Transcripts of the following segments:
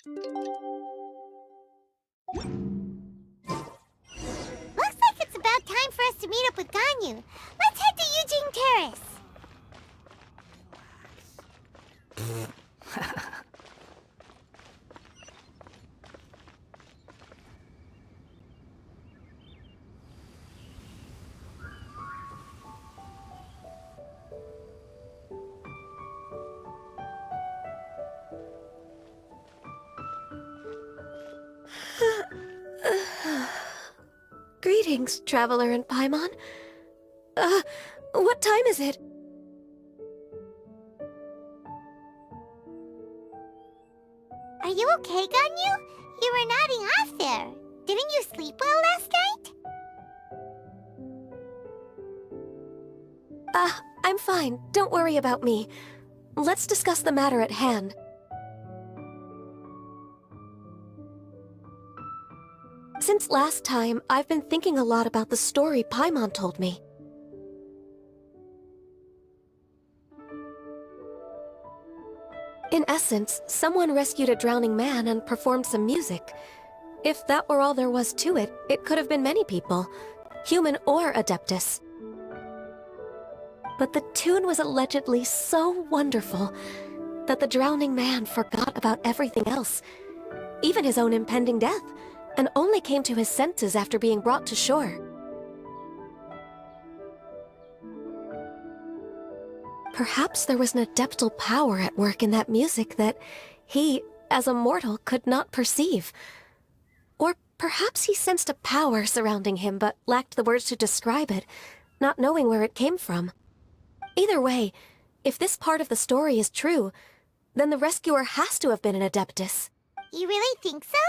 Looks like it's about time for us to meet up with Ganyu. Let's head to Eugene Terrace. Greetings, Traveler and Paimon. What time is it? Are you okay, Ganyu? You were nodding off there. Didn't you sleep well last night? I'm fine. Don't worry about me. Let's discuss the matter at hand. Since last time, I've been thinking a lot about the story Paimon told me. In essence, someone rescued a drowning man and performed some music. If that were all there was to it, it could have been many people, human or Adeptus. But the tune was allegedly so wonderful that the drowning man forgot about everything else, even his own impending death, and only came to his senses after being brought to shore. Perhaps there was an adeptal power at work in that music that he, as a mortal, could not perceive. Or perhaps he sensed a power surrounding him but lacked the words to describe it, not knowing where it came from. Either way, if this part of the story is true, then the rescuer has to have been an Adeptus. You really think so?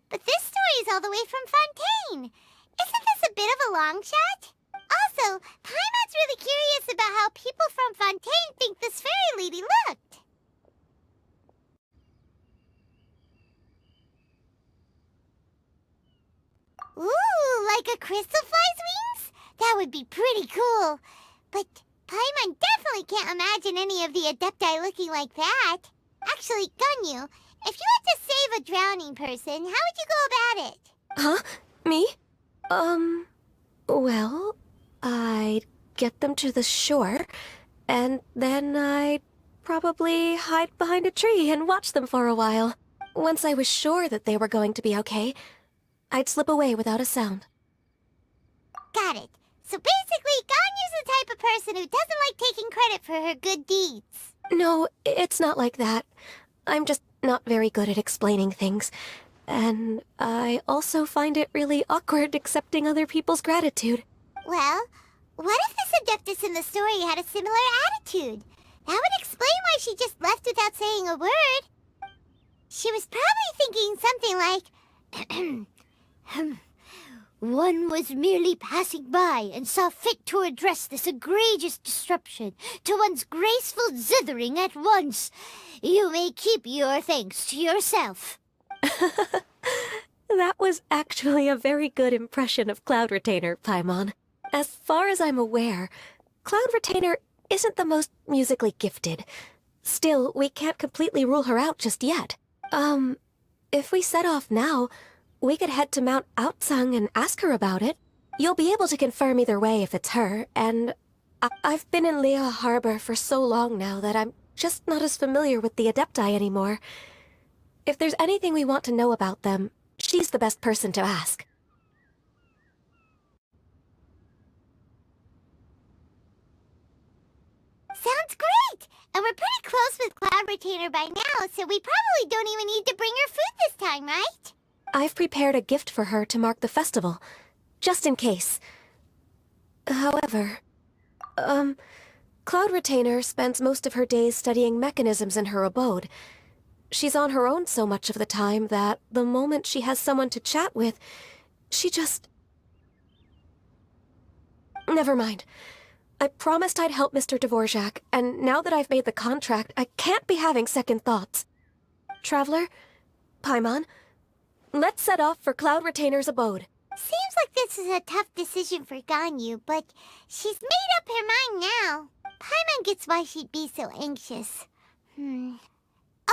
But this story is all the way from Fontaine. Isn't this a bit of a long shot? Also, Paimon's really curious about how people from Fontaine think this fairy lady looked. Ooh, like a crystal fly's wings? That would be pretty cool. But Paimon definitely can't imagine any of the Adepti looking like that. Actually, Ganyu, if you had to save a drowning person, how would you go about it? Huh? Me? Well, I'd get them to the shore, and then I'd probably hide behind a tree and watch them for a while. Once I was sure that they were going to be okay, I'd slip away without a sound. Got it. So basically, Ganyu's the type of person who doesn't like taking credit for her good deeds. No, it's not like that. I'm just not very good at explaining things. And I also find it really awkward accepting other people's gratitude. Well, what if this Adeptus in the story had a similar attitude? That would explain why she just left without saying a word. She was probably thinking something like, one was merely passing by and saw fit to address this egregious disruption to one's graceful zithering at once. You may keep your thanks to yourself. That was actually a very good impression of Cloud Retainer, Paimon. As far as I'm aware, Cloud Retainer isn't the most musically gifted. Still, we can't completely rule her out just yet. If we set off now, we could head to Mount Outsung and ask her about it. You'll be able to confirm either way if it's her, and I've been in Lea Harbor for so long now that I'm just not as familiar with the Adepti anymore. If there's anything we want to know about them, she's the best person to ask. Sounds great! And we're pretty close with Cloud Retainer by now, so we probably don't even need to bring her food this time, right? I've prepared a gift for her to mark the festival, just in case. However, Cloud Retainer spends most of her days studying mechanisms in her abode. She's on her own so much of the time that the moment she has someone to chat with, she just... Never mind. I promised I'd help Mr. Dvorak, and now that I've made the contract, I can't be having second thoughts. Traveler, Paimon, let's set off for Cloud Retainer's abode. Seems like this is a tough decision for Ganyu, but she's made up her mind now. Paimon gets why she'd be so anxious.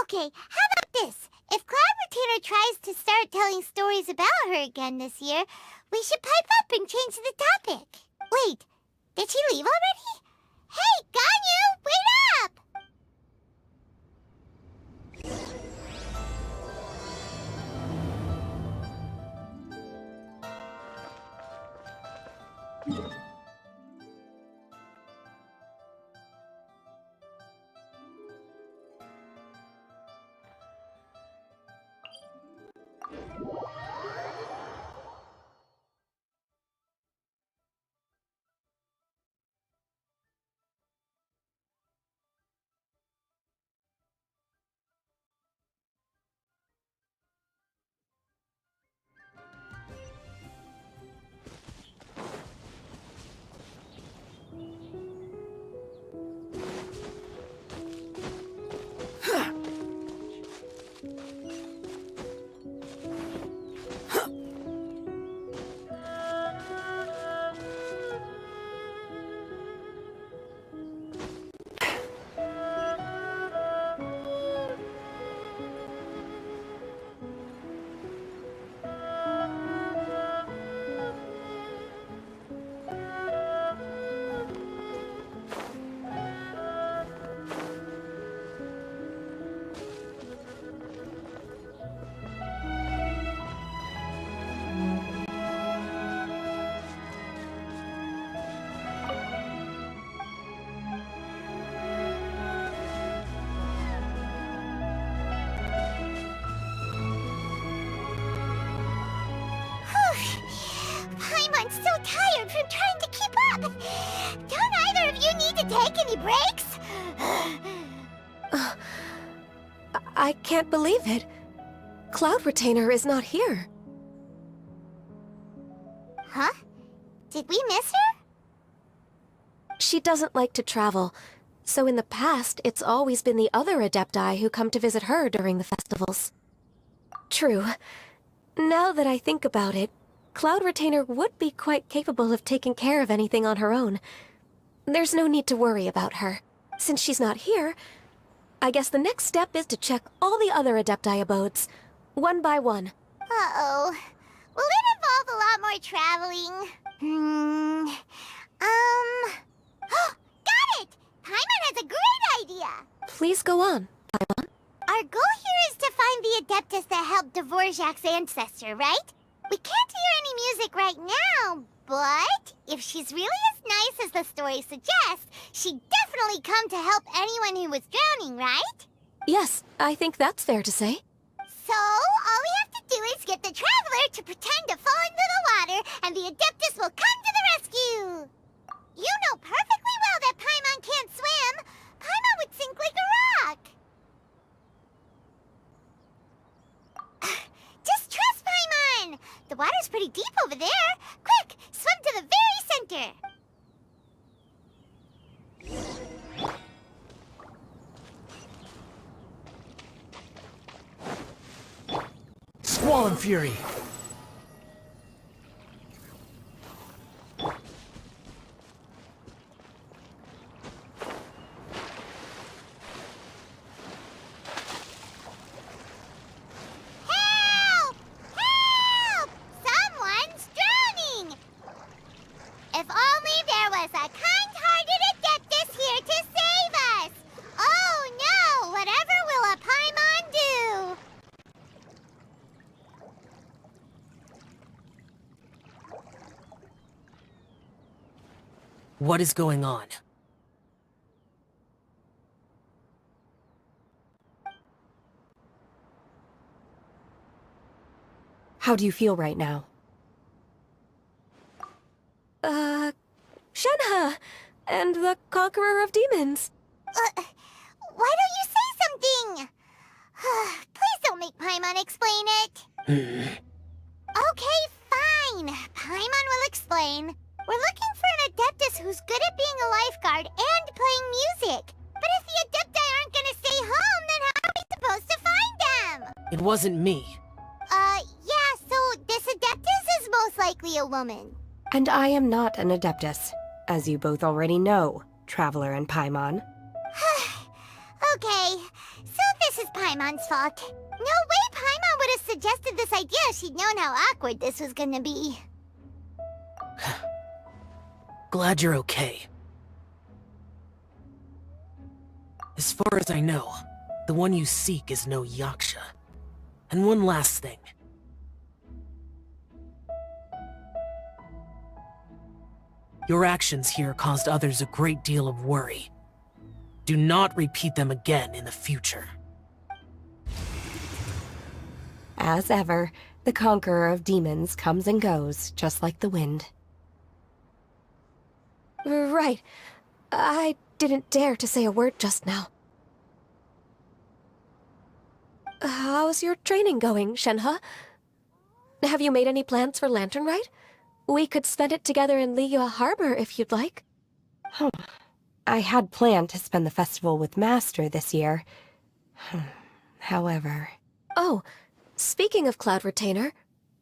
Okay, how about this? If Cloud Retainer tries to start telling stories about her again this year, we should pipe up and change the topic. Wait, did she leave already? Hey, Ganyu, wait up! Paimon's so tired from trying to keep up. Don't either of you need to take any breaks? I can't believe it. Cloud Retainer is not here. Huh? Did we miss her? She doesn't like to travel, so in the past, it's always been the other Adepti who come to visit her during the festivals. True. Now that I think about it, Cloud Retainer would be quite capable of taking care of anything on her own. There's no need to worry about her. Since she's not here, I guess the next step is to check all the other Adepti abodes, one by one. Uh-oh. Will it involve a lot more traveling? Got it! Paimon has a great idea! Please go on, Paimon. Our goal here is to find the Adeptus that helped Dvorak's ancestor, right? We can't hear any music right now, but if she's really as nice as the story suggests, she'd definitely come to help anyone who was drowning, right? Yes, I think that's fair to say. So, all we have to do is get the Traveler to pretend to fall into the water, and the Adeptus will come to the rescue! You know perfectly well that Paimon can't swim! Paimon would sink like a rock! Just trust Paimon! The water's pretty deep over there! Quick, swim to the very center! Squall Fury! Help! Help! Someone's drowning! If only there was a kind-hearted Adeptus here to save us! Oh no! Whatever will a Paimon do? What is going on? How do you feel right now? Shenhe! And the Conqueror of Demons! Why don't you say something? Please don't make Paimon explain it. Okay, fine. Paimon will explain. We're looking for an Adeptus who's good at being a lifeguard and playing music. But if the Adepti aren't gonna stay home, then how are we supposed to find them? It wasn't me. Yeah, so this Adeptus is most likely a woman. And I am not an Adeptus, as you both already know, Traveler and Paimon. Okay, so this is Paimon's fault. No way Paimon would have suggested this idea if she'd known how awkward this was gonna be. Glad you're okay. As far as I know, the one you seek is no Yaksha. And one last thing. Your actions here caused others a great deal of worry. Do not repeat them again in the future. As ever, the conqueror of demons comes and goes, just like the wind. Right. I didn't dare to say a word just now. How's your training going, Shenhe? Have you made any plans for Lanternrite? We could spend it together in Liyue Harbor if you'd like. I had planned to spend the festival with Master this year. However... Oh, speaking of Cloud Retainer,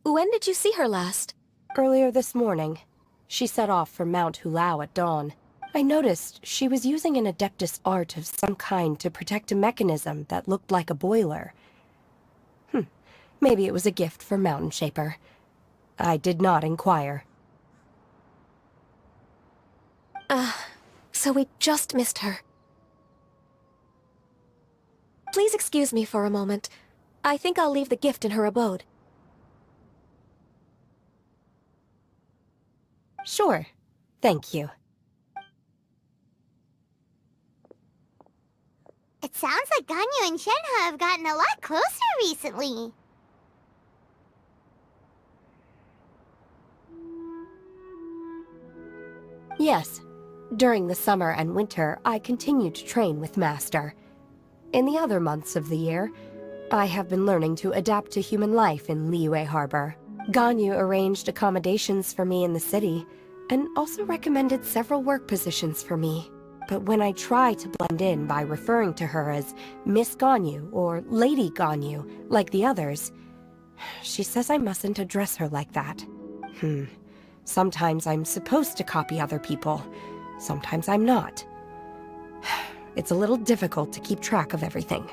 when did you see her last? Earlier this morning, she set off for Mount Hulao at dawn. I noticed she was using an Adeptus art of some kind to protect a mechanism that looked like a boiler. Maybe it was a gift for Mountain Shaper. I did not inquire. So we just missed her. Please excuse me for a moment. I think I'll leave the gift in her abode. Sure. Thank you. It sounds like Ganyu and Shenhe have gotten a lot closer recently. Yes. During the summer and winter, I continued to train with Master. In the other months of the year, I have been learning to adapt to human life in Liyue Harbor. Ganyu arranged accommodations for me in the city, and also recommended several work positions for me. But when I try to blend in by referring to her as Miss Ganyu or Lady Ganyu, like the others, she says I mustn't address her like that. Sometimes I'm supposed to copy other people, sometimes I'm not. It's a little difficult to keep track of everything.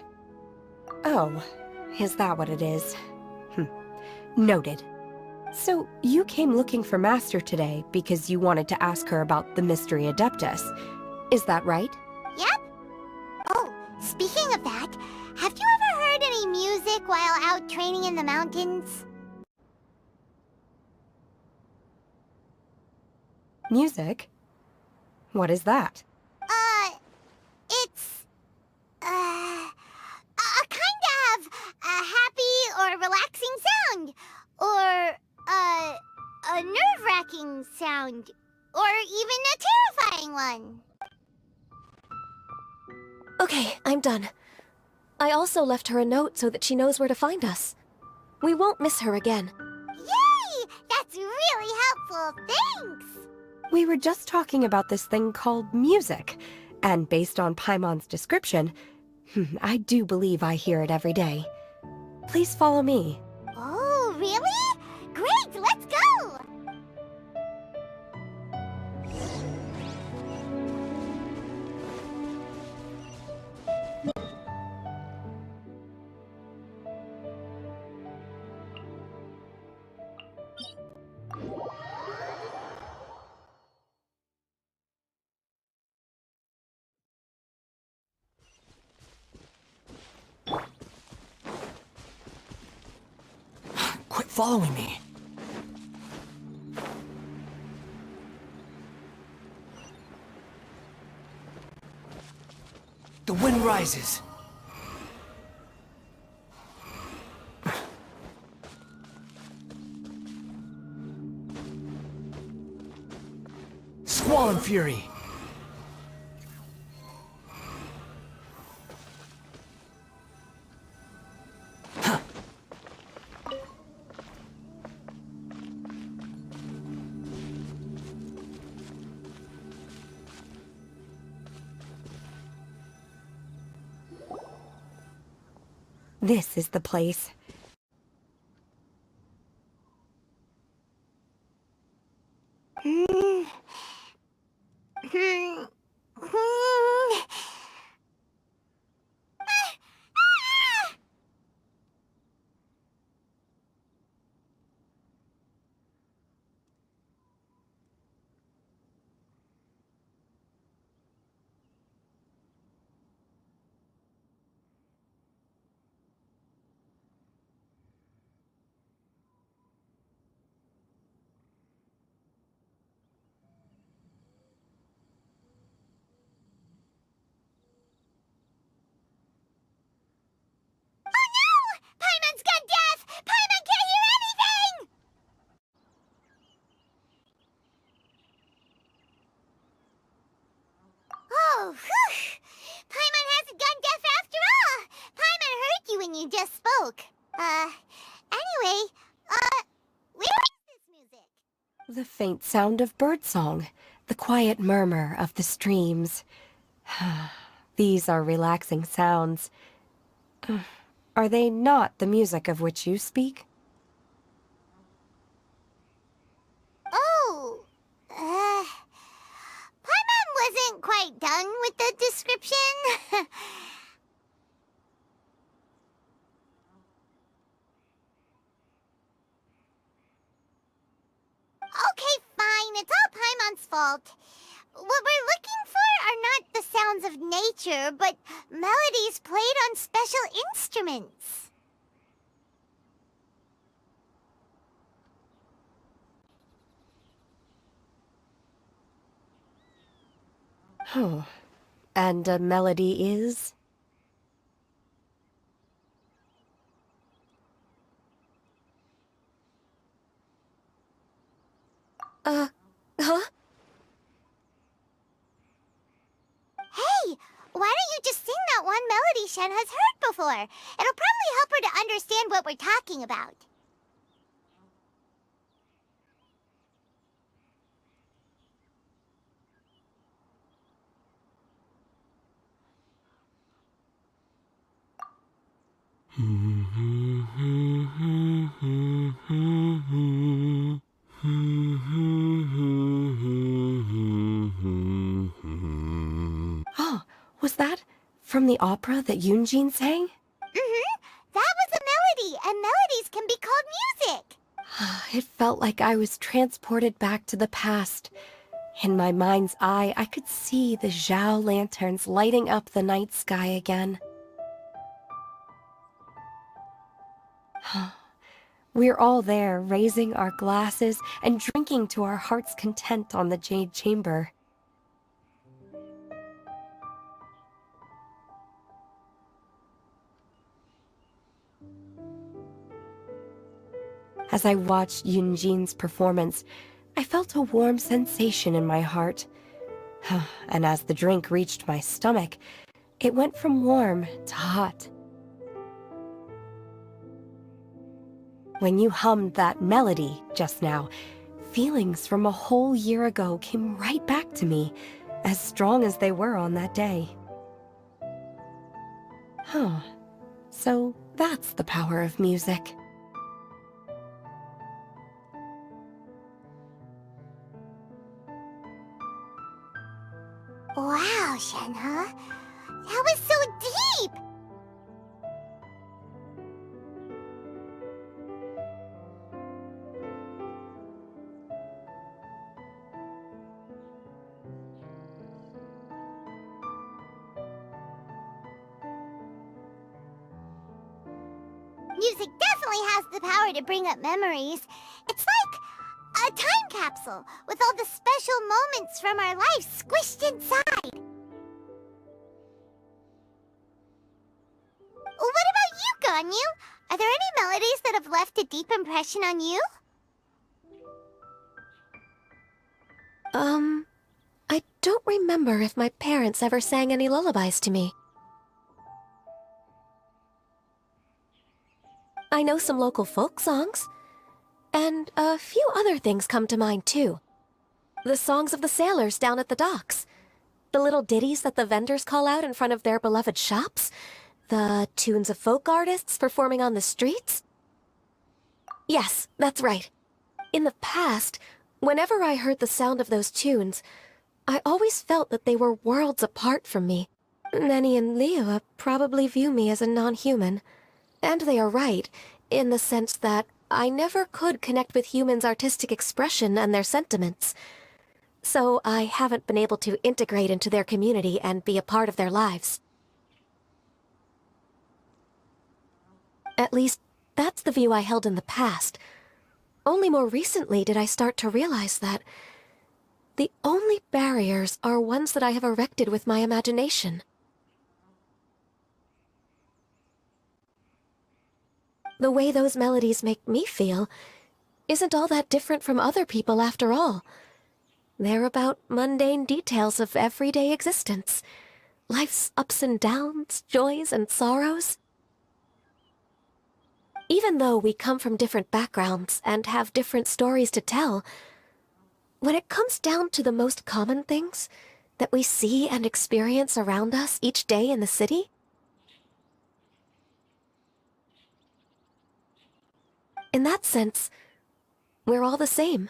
Oh, is that what it is? Noted. So, you came looking for Master today because you wanted to ask her about the Mystery Adeptus. Is that right? Yep. Oh, speaking of that, have you ever heard any music while out training in the mountains? Music? What is that? It's... a kind of a happy or relaxing sound. Or, a nerve-wracking sound. Or even a terrifying one. Okay, I'm done. I also left her a note so that she knows where to find us. We won't miss her again. Yay! That's really helpful, thanks! We were just talking about this thing called music, and based on Paimon's description, I do believe I hear it every day. Please follow me. Oh, really? Great, let's go! Quit following me. The wind rises. Squall and fury. This is the place. faint sound of birdsong, the quiet murmur of the streams. These are relaxing sounds. Are they not the music of which you speak? Oh, Paimon wasn't quite done with the description. Okay, fine. It's all Paimon's fault. What we're looking for are not the sounds of nature, but melodies played on special instruments. Oh, and a melody is? Huh? Hey, why don't you just sing that one melody Shen has heard before? It'll probably help her to understand what we're talking about. Oh, was that from the opera that Yunjin sang? That was a melody, and melodies can be called music. It felt like I was transported back to the past. In my mind's eye, I could see the Zhao lanterns lighting up the night sky again. We're all there, raising our glasses and drinking to our heart's content on the Jade Chamber. As I watched Yunjin's performance, I felt a warm sensation in my heart. And as the drink reached my stomach, it went from warm to hot. When you hummed that melody just now, feelings from a whole year ago came right back to me, as strong as they were on that day. So that's the power of music. Wow, Shenhe. That was so deep! Music definitely has the power to bring up memories. It's like a time capsule with all the special moments from our life squished inside. What about you, Ganyu? Are there any melodies that have left a deep impression on you? I don't remember if my parents ever sang any lullabies to me. I know some local folk songs, and a few other things come to mind too. The songs of the sailors down at the docks, the little ditties that the vendors call out in front of their beloved shops, the tunes of folk artists performing on the streets. Yes, that's right. In the past, whenever I heard the sound of those tunes, I always felt that they were worlds apart from me. Nenny and Liyue probably view me as a non-human. And they are right, in the sense that I never could connect with humans' artistic expression and their sentiments. So I haven't been able to integrate into their community and be a part of their lives. At least, that's the view I held in the past. Only more recently did I start to realize that the only barriers are ones that I have erected with my imagination. The way those melodies make me feel isn't all that different from other people after all. They're about mundane details of everyday existence. Life's ups and downs, joys and sorrows. Even though we come from different backgrounds and have different stories to tell, when it comes down to the most common things that we see and experience around us each day in the city, in that sense, we're all the same.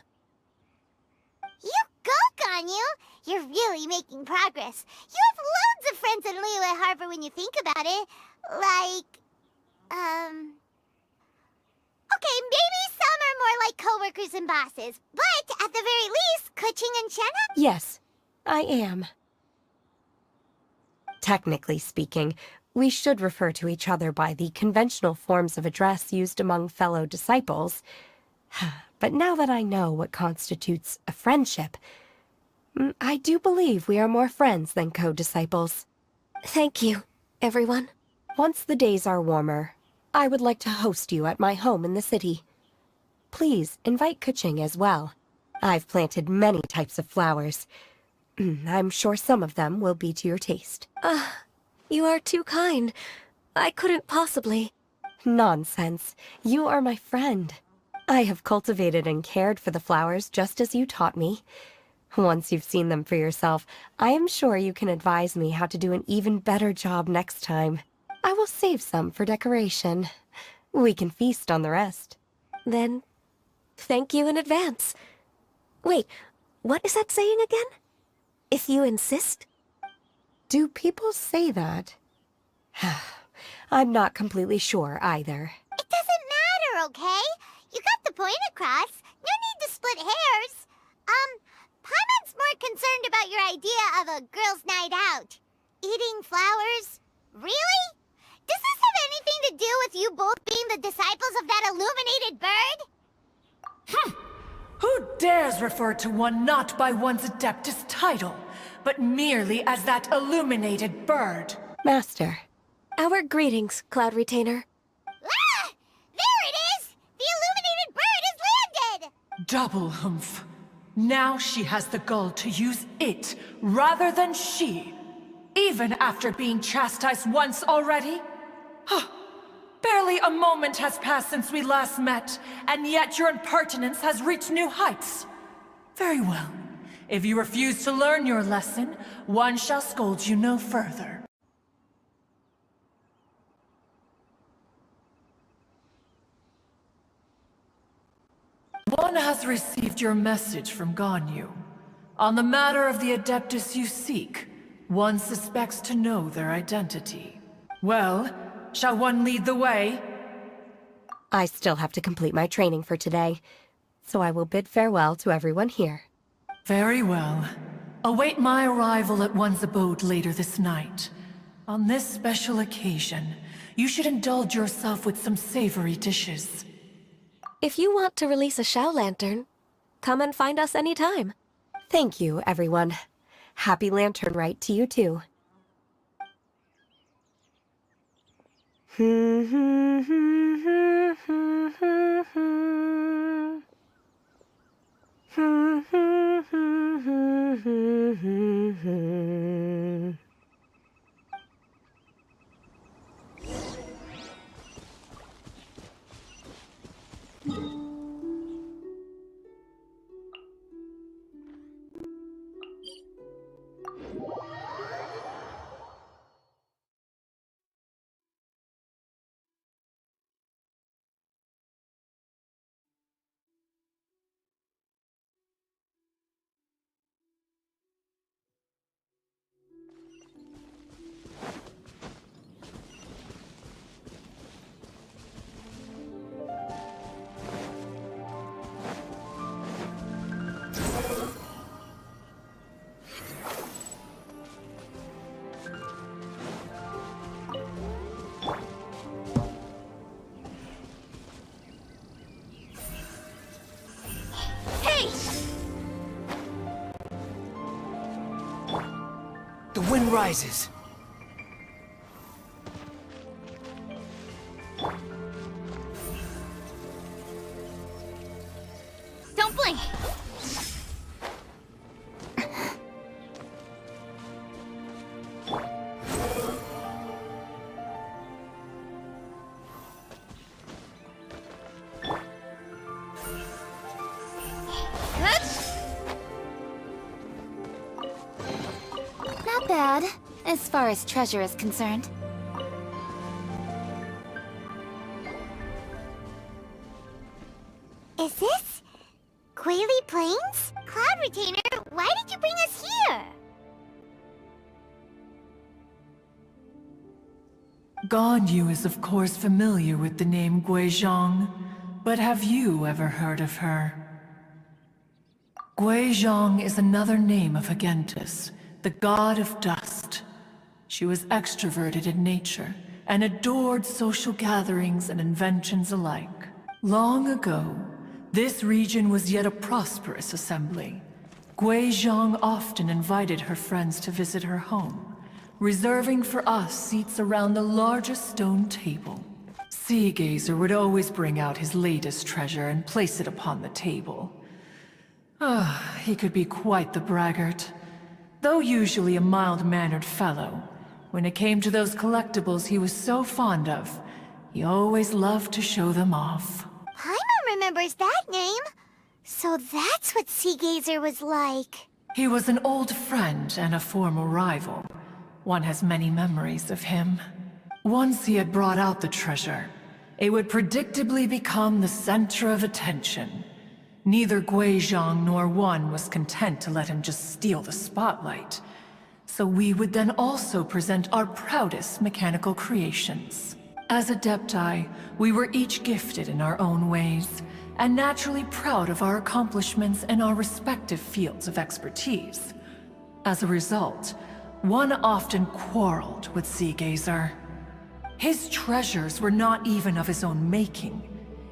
You go, Ganyu! You're really making progress. You have loads of friends in Liyue Harbor when you think about it. Okay, maybe some are more like coworkers and bosses, but at the very least, Kuching and Shenna? Yes, I am. Technically speaking, we should refer to each other by the conventional forms of address used among fellow disciples. But now that I know what constitutes a friendship, I do believe we are more friends than co-disciples. Thank you, everyone. Once the days are warmer, I would like to host you at my home in the city. Please invite Kuching as well. I've planted many types of flowers. I'm sure some of them will be to your taste. You are too kind. I couldn't possibly. Nonsense. You are my friend. I have cultivated and cared for the flowers just as you taught me. Once you've seen them for yourself, I am sure you can advise me how to do an even better job next time. I will save some for decoration. We can feast on the rest. Then, thank you in advance. Wait, what is that saying again? If you insist? Do people say that? I'm not completely sure either. It doesn't matter, okay? You got the point across. No need to split hairs. Paimon's more concerned about your idea of a girls' night out. Eating flowers? Really? Does this have anything to do with you both being the disciples of that illuminated bird? Who dares refer to one not by one's Adeptus title, but merely as that illuminated bird? Master. Our greetings, Cloud Retainer. Ah! There it is! The illuminated bird has landed! Double humph. Now she has the gall to use it rather than she. Even after being chastised once already? Barely a moment has passed since we last met, and yet your impertinence has reached new heights. Very well. If you refuse to learn your lesson, one shall scold you no further. One has received your message from Ganyu. On the matter of the Adeptus you seek, one suspects to know their identity. Well, shall one lead the way? I still have to complete my training for today, so I will bid farewell to everyone here. Very well. Await my arrival at one's abode later this night. On this special occasion, you should indulge yourself with some savory dishes. If you want to release a Shao Lantern, come and find us anytime. Thank you, everyone. Happy Lanternrite to you too. The wind rises. Don't blink! as far as treasure is concerned. Is this Quaily Plains? Cloud Retainer, why did you bring us here? Ganyu is of course familiar with the name Guizhong, but have you ever heard of her? Guizhong is another name of Agentis, the god of dust. She was extroverted in nature and adored social gatherings and inventions alike. Long ago, this region was yet a prosperous assembly. Guizhong often invited her friends to visit her home, reserving for us seats around the largest stone table. Sea Gazer would always bring out his latest treasure and place it upon the table. He could be quite the braggart. Though usually a mild-mannered fellow, when it came to those collectibles he was so fond of, he always loved to show them off. Paimon remembers that name. So that's what Sea Gazer was like. He was an old friend and a former rival. One has many memories of him. Once he had brought out the treasure, it would predictably become the center of attention. Neither Guizhong nor one was content to let him just steal the spotlight. So we would then also present our proudest mechanical creations. As Adepti, we were each gifted in our own ways, and naturally proud of our accomplishments in our respective fields of expertise. As a result, one often quarreled with Sea Gazer. His treasures were not even of his own making.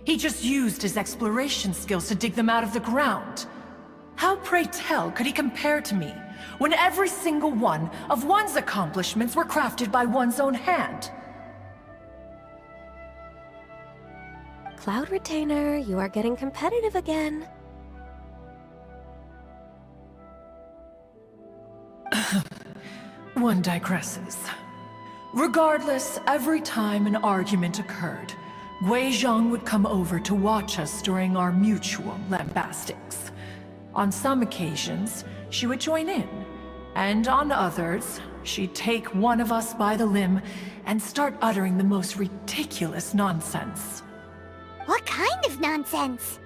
He just used his exploration skills to dig them out of the ground. How, pray tell, could he compare to me, when every single one of one's accomplishments were crafted by one's own hand? Cloud Retainer, you are getting competitive again. One digresses. Regardless, every time an argument occurred, Guizhong would come over to watch us during our mutual lambastics. On some occasions, she would join in, and on others, she'd take one of us by the limb and start uttering the most ridiculous nonsense. What kind of nonsense?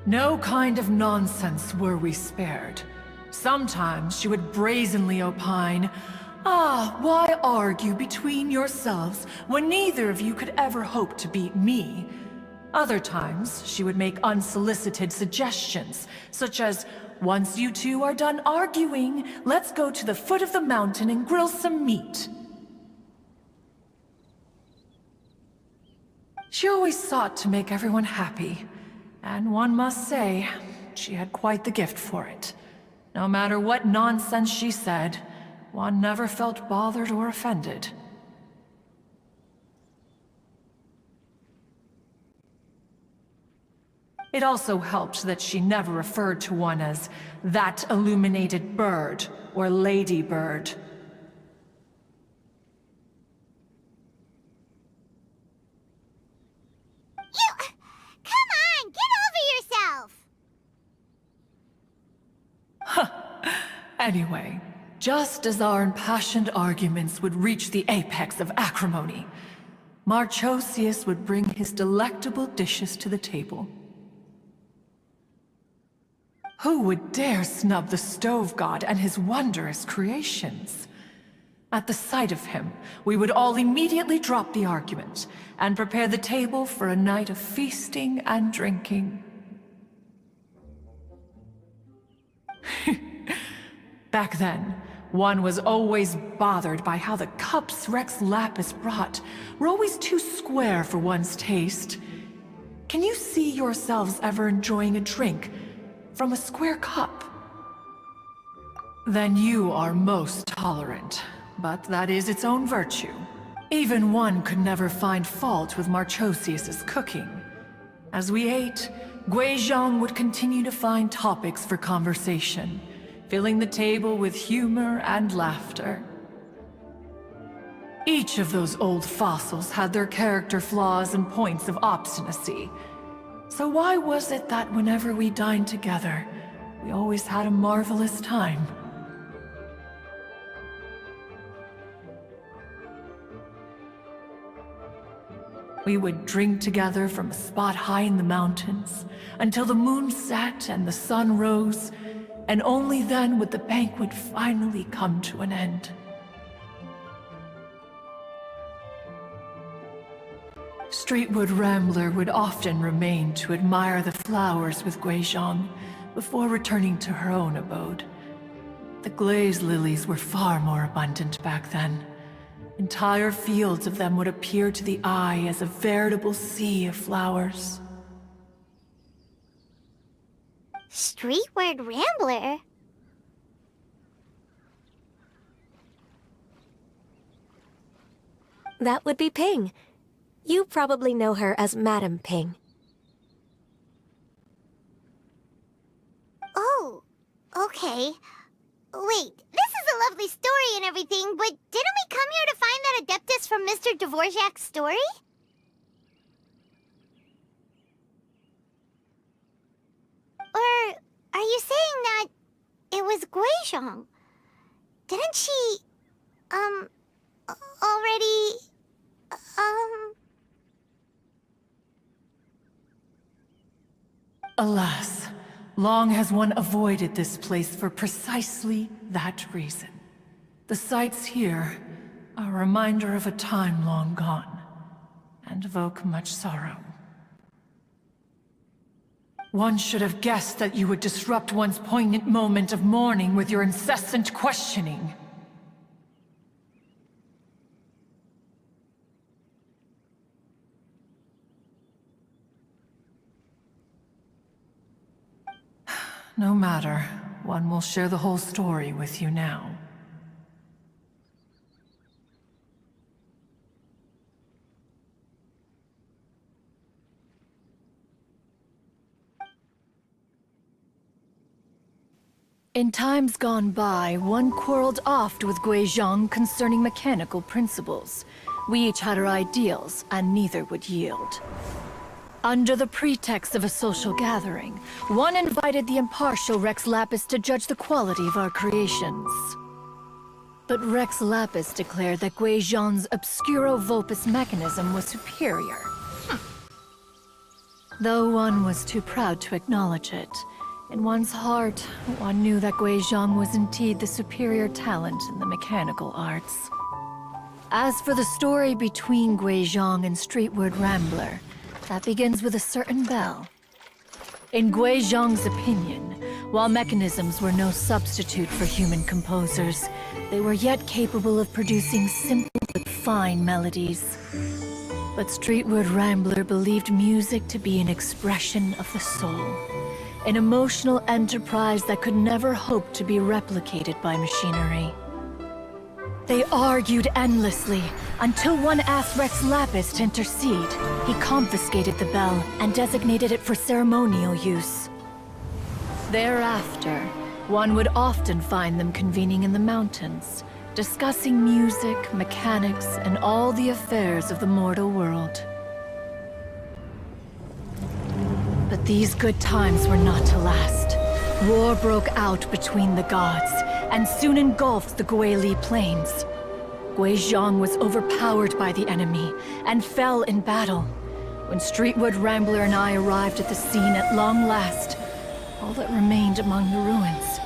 No kind of nonsense were we spared. Sometimes she would brazenly opine, why argue between yourselves when neither of you could ever hope to beat me? Other times, she would make unsolicited suggestions, such as, once you two are done arguing, let's go to the foot of the mountain and grill some meat. She always sought to make everyone happy, and one must say, she had quite the gift for it. No matter what nonsense she said, one never felt bothered or offended. It also helped that she never referred to one as that illuminated bird or ladybird. Come on, get over yourself! Anyway, just as our impassioned arguments would reach the apex of acrimony, Marchosius would bring his delectable dishes to the table. Who would dare snub the stove god and his wondrous creations? At the sight of him, we would all immediately drop the argument and prepare the table for a night of feasting and drinking. Back then, one was always bothered by how the cups Rex Lapis brought were always too square for one's taste. Can you see yourselves ever enjoying a drink from a square cup? Then you are most tolerant, but that is its own virtue. Even one could never find fault with Marchosius's cooking. As we ate, Guizhong would continue to find topics for conversation, filling the table with humor and laughter. Each of those old fossils had their character flaws and points of obstinacy. So why was it that whenever we dined together, we always had a marvelous time? We would drink together from a spot high in the mountains until the moon set and the sun rose, and only then would the banquet finally come to an end. Streetwood Rambler would often remain to admire the flowers with Guizhong before returning to her own abode. The glaze lilies were far more abundant back then. Entire fields of them would appear to the eye as a veritable sea of flowers. Streetward Rambler? That would be Ping. You probably know her as Madam Ping. Oh, okay. Wait, this is a lovely story and everything, but didn't we come here to find that Adeptus from Mr. Dvorak's story? Or are you saying that it was Guizhong? Didn't she, already, Alas, long has one avoided this place for precisely that reason. The sights here are a reminder of a time long gone, and evoke much sorrow. One should have guessed that you would disrupt one's poignant moment of mourning with your incessant questioning. No matter. One will share the whole story with you now. In times gone by, one quarreled oft with Guizhong concerning mechanical principles. We each had our ideals, and neither would yield. Under the pretext of a social gathering, one invited the impartial Rex Lapis to judge the quality of our creations. But Rex Lapis declared that Guizhong's Obscuro Vulpus mechanism was superior. Though one was too proud to acknowledge it, in one's heart, one knew that Guizhong was indeed the superior talent in the mechanical arts. As for the story between Guizhong and Streetward Rambler, that begins with a certain bell. In Guizhong's opinion, while mechanisms were no substitute for human composers, they were yet capable of producing simple but fine melodies. But Streetward Rambler believed music to be an expression of the soul, an emotional enterprise that could never hope to be replicated by machinery. They argued endlessly, until one asked Rex Lapis to intercede. He confiscated the bell and designated it for ceremonial use. Thereafter, one would often find them convening in the mountains, discussing music, mechanics, and all the affairs of the mortal world. But these good times were not to last. War broke out between the gods, and soon engulfed the Guili Plains. Guizhong was overpowered by the enemy, and fell in battle. When Streetwood Rambler and I arrived at the scene at long last, all that remained among the ruins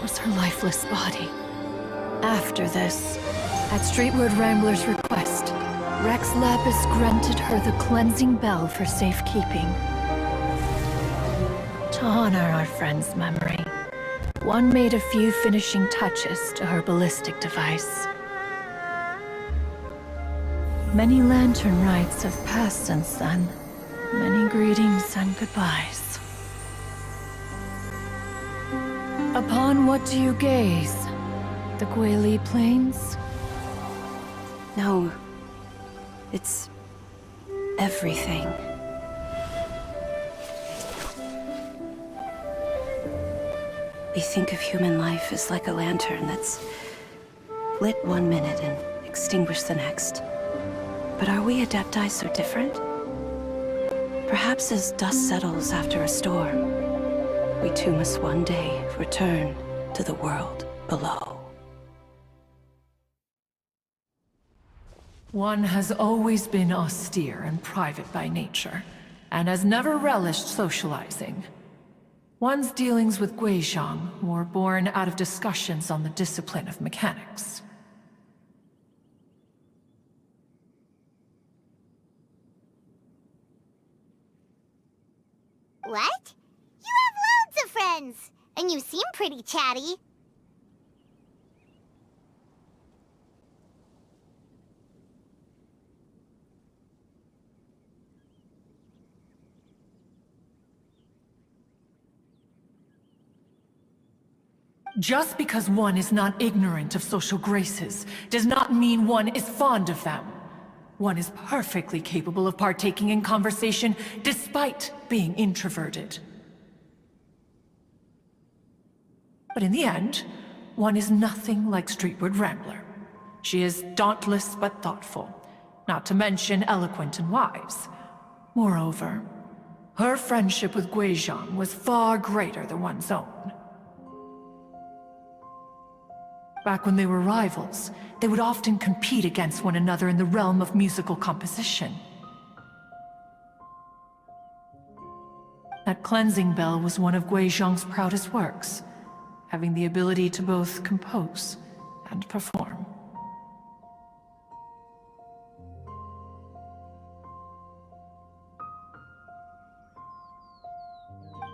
was her lifeless body. After this, at Streetwood Rambler's request, Rex Lapis granted her the cleansing bell for safekeeping. To honor our friend's memory, one made a few finishing touches to her ballistic device. Many Lanternrites have passed since then. Many greetings and goodbyes. Upon what do you gaze? The Guili Plains? No. It's everything. We think of human life as like a lantern that's lit one minute and extinguished the next. But are we Adepti so different? Perhaps as dust settles after a storm, we too must one day return to the world below. One has always been austere and private by nature, and has never relished socializing. One's dealings with Guizhong were born out of discussions on the discipline of mechanics. What? You have loads of friends, and you seem pretty chatty. Just because one is not ignorant of social graces does not mean one is fond of them. One is perfectly capable of partaking in conversation despite being introverted. But in the end, one is nothing like Streetward Rambler. She is dauntless but thoughtful, not to mention eloquent and wise. Moreover, her friendship with Guizhong was far greater than one's own. Back when they were rivals, they would often compete against one another in the realm of musical composition. That cleansing bell was one of Guizhong's proudest works, having the ability to both compose and perform.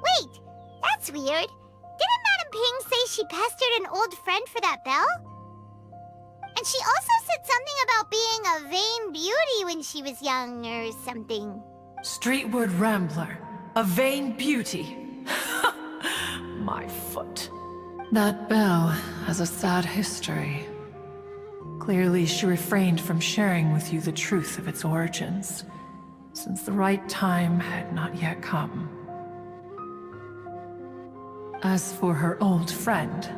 Wait, that's weird. Didn't Madame Ping say she pestered an old friend for that bell? And she also said something about being a vain beauty when she was young or something. Streetward Rambler, a vain beauty. My foot. That bell has a sad history. Clearly, she refrained from sharing with you the truth of its origins, since the right time had not yet come. As for her old friend,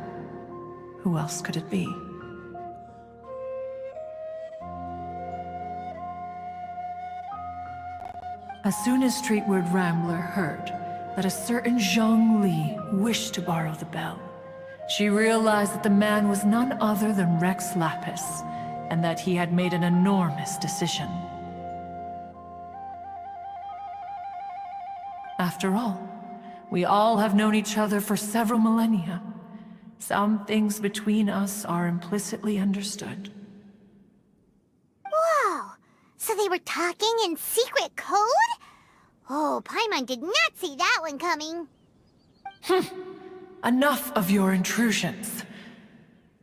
who else could it be? As soon as Streetward Rambler heard that a certain Zhang Li wished to borrow the bell, she realized that the man was none other than Rex Lapis, and that he had made an enormous decision. After all, we all have known each other for several millennia. Some things between us are implicitly understood. Whoa! So they were talking in secret code? Oh, Paimon did not see that one coming. Enough of your intrusions.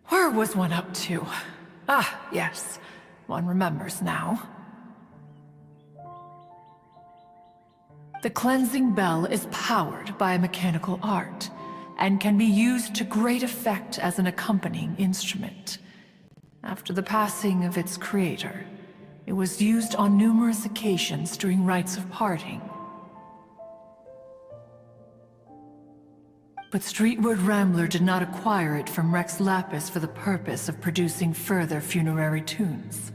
Where was one up to? Ah, yes. One remembers now. The cleansing bell is powered by a mechanical art, and can be used to great effect as an accompanying instrument. After the passing of its creator, it was used on numerous occasions during rites of parting. But Streetward Rambler did not acquire it from Rex Lapis for the purpose of producing further funerary tunes.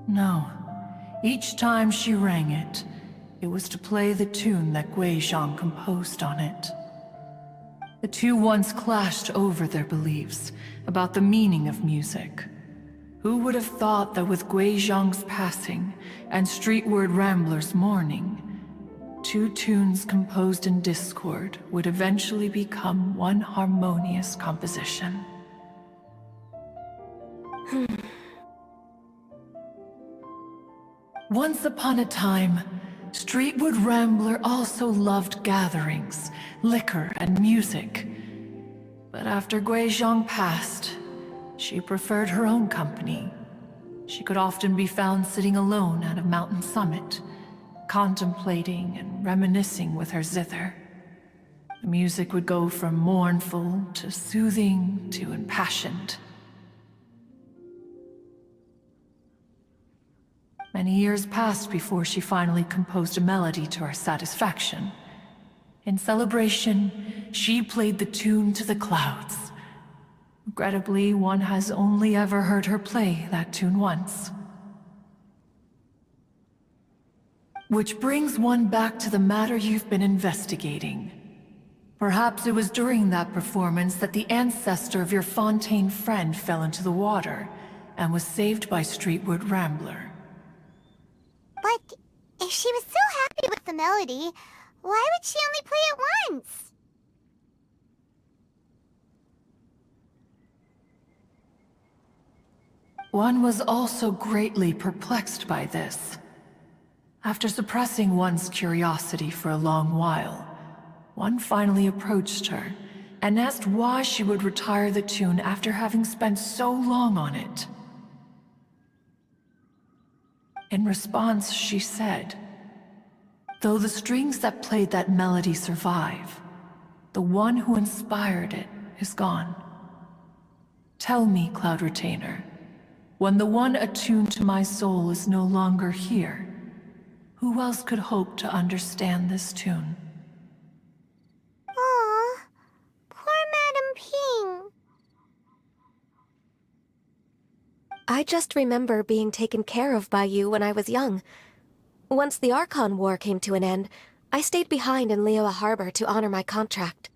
No, each time she rang it, it was to play the tune that Guizhong composed on it. The two once clashed over their beliefs about the meaning of music. Who would have thought that with Guizhong's passing and Streetward Rambler's mourning, two tunes composed in discord would eventually become one harmonious composition? Once upon a time, Streetward Rambler also loved gatherings, liquor, and music. But after Guizhong passed, she preferred her own company. She could often be found sitting alone at a mountain summit, contemplating and reminiscing with her zither. The music would go from mournful to soothing to impassioned. Many years passed before she finally composed a melody to her satisfaction. In celebration, she played the tune to the clouds. Regrettably, one has only ever heard her play that tune once. Which brings one back to the matter you've been investigating. Perhaps it was during that performance that the ancestor of your Fontaine friend fell into the water, and was saved by Streetward Rambler. But if she was so happy with the melody, why would she only play it once? One was also greatly perplexed by this. After suppressing one's curiosity for a long while, one finally approached her and asked why she would retire the tune after having spent so long on it. In response, she said, "Though the strings that played that melody survive, the one who inspired it is gone. Tell me, Cloud Retainer, when the one attuned to my soul is no longer here, who else could hope to understand this tune?" Aw, poor Madam Ping. I just remember being taken care of by you when I was young. Once the Archon War came to an end, I stayed behind in Liyue Harbor to honor my contract.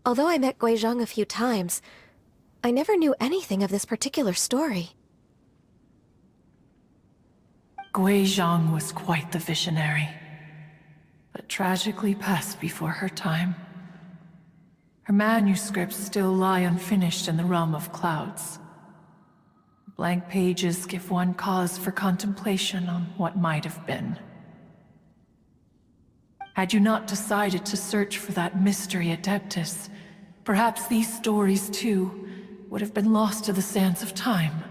Although I met Guizhong a few times, I never knew anything of this particular story. Guizhong was quite the visionary, but tragically passed before her time. Her manuscripts still lie unfinished in the realm of clouds. Blank pages give one cause for contemplation on what might have been. Had you not decided to search for that mystery Adeptus, perhaps these stories too would have been lost to the sands of time.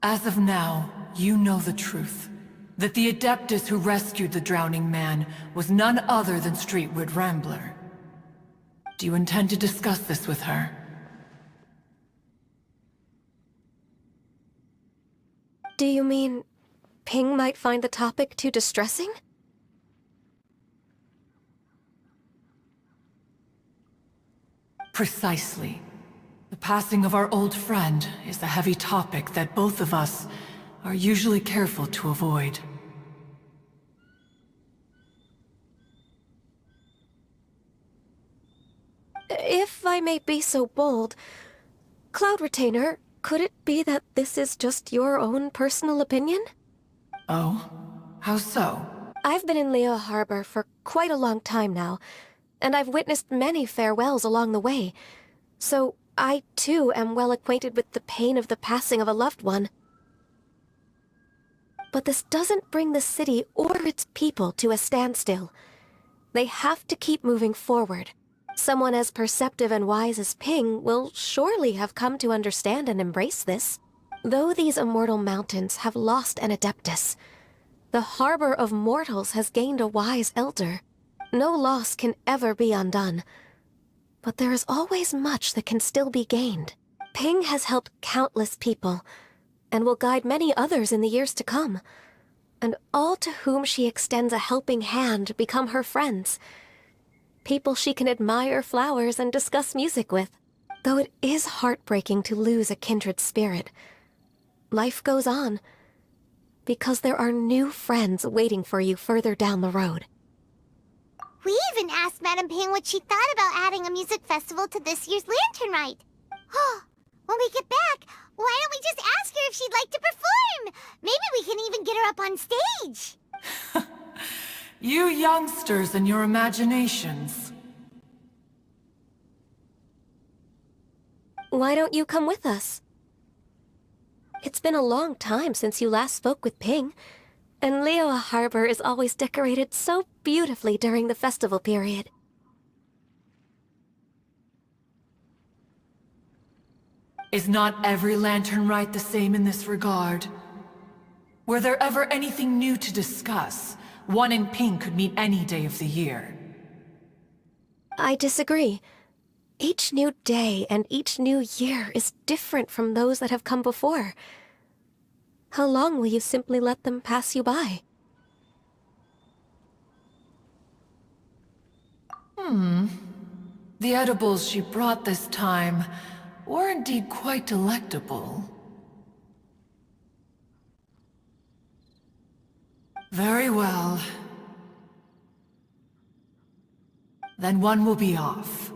As of now, you know the truth. That the Adeptus who rescued the drowning man was none other than Streetward Rambler. Do you intend to discuss this with her? Do you mean Ping might find the topic too distressing? Precisely. The passing of our old friend is a heavy topic that both of us are usually careful to avoid. If I may be so bold, Cloud Retainer, could it be that this is just your own personal opinion? Oh? How so? I've been in Liyue Harbor for quite a long time now, and I've witnessed many farewells along the way, so I too am well acquainted with the pain of the passing of a loved one. But this doesn't bring the city or its people to a standstill. They have to keep moving forward. Someone as perceptive and wise as Ping will surely have come to understand and embrace this. Though these immortal mountains have lost an Adeptus, the harbor of mortals has gained a wise elder. No loss can ever be undone, but there is always much that can still be gained. Ping has helped countless people, and will guide many others in the years to come. And all to whom she extends a helping hand become her friends. People she can admire flowers and discuss music with. Though it is heartbreaking to lose a kindred spirit, life goes on, because there are new friends waiting for you further down the road. We even asked Madam Ping what she thought about adding a music festival to this year's Lanternrite. Oh, when we get back, why don't we just ask her if she'd like to perform? Maybe we can even get her up on stage. You youngsters and your imaginations. Why don't you come with us? It's been a long time since you last spoke with Ping, and Liyue Harbor is always decorated so beautifully during the festival period. Is not every Lanternrite the same in this regard? Were there ever anything new to discuss? One in Ping could meet any day of the year. I disagree. Each new day and each new year is different from those that have come before. How long will you simply let them pass you by? The edibles she brought this time were indeed quite delectable. Very well. Then one will be off.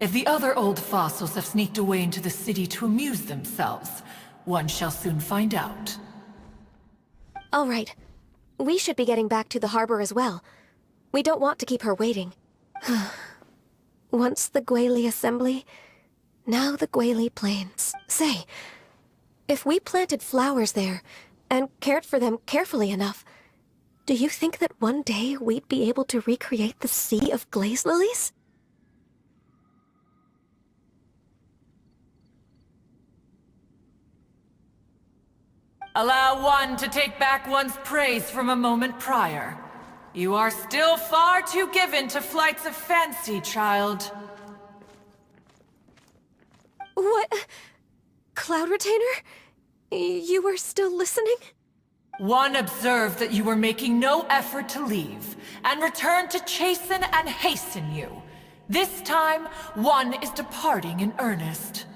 If the other old fossils have sneaked away into the city to amuse themselves, one shall soon find out. All right. We should be getting back to the harbor as well. We don't want to keep her waiting. Once the Guili Assembly, now the Guili Plains. Say, if we planted flowers there and cared for them carefully enough, do you think that one day we'd be able to recreate the sea of glaze lilies? Allow one to take back one's praise from a moment prior. You are still far too given to flights of fancy, child. What? Cloud Retainer? You were still listening? One observed that you were making no effort to leave, and returned to chasten and hasten you. This time, one is departing in earnest.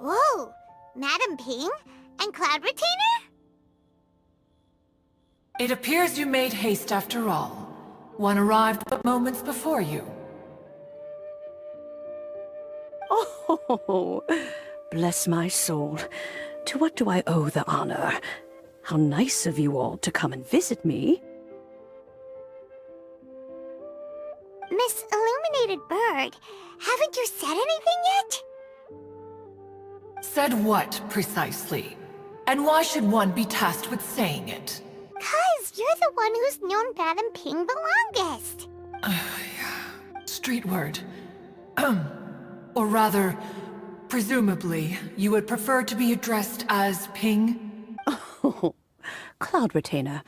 Whoa! Madam Ping? And Cloud Retainer? It appears you made haste after all. One arrived but moments before you. Oh, bless my soul. To what do I owe the honor? How nice of you all to come and visit me. Miss Illuminated Bird, haven't you said anything yet? Said what, precisely? And why should one be tasked with saying it? 'Cause you're the one who's known Madam Ping the longest. Street word. Or rather, presumably, you would prefer to be addressed as Ping? Oh, Cloud Retainer,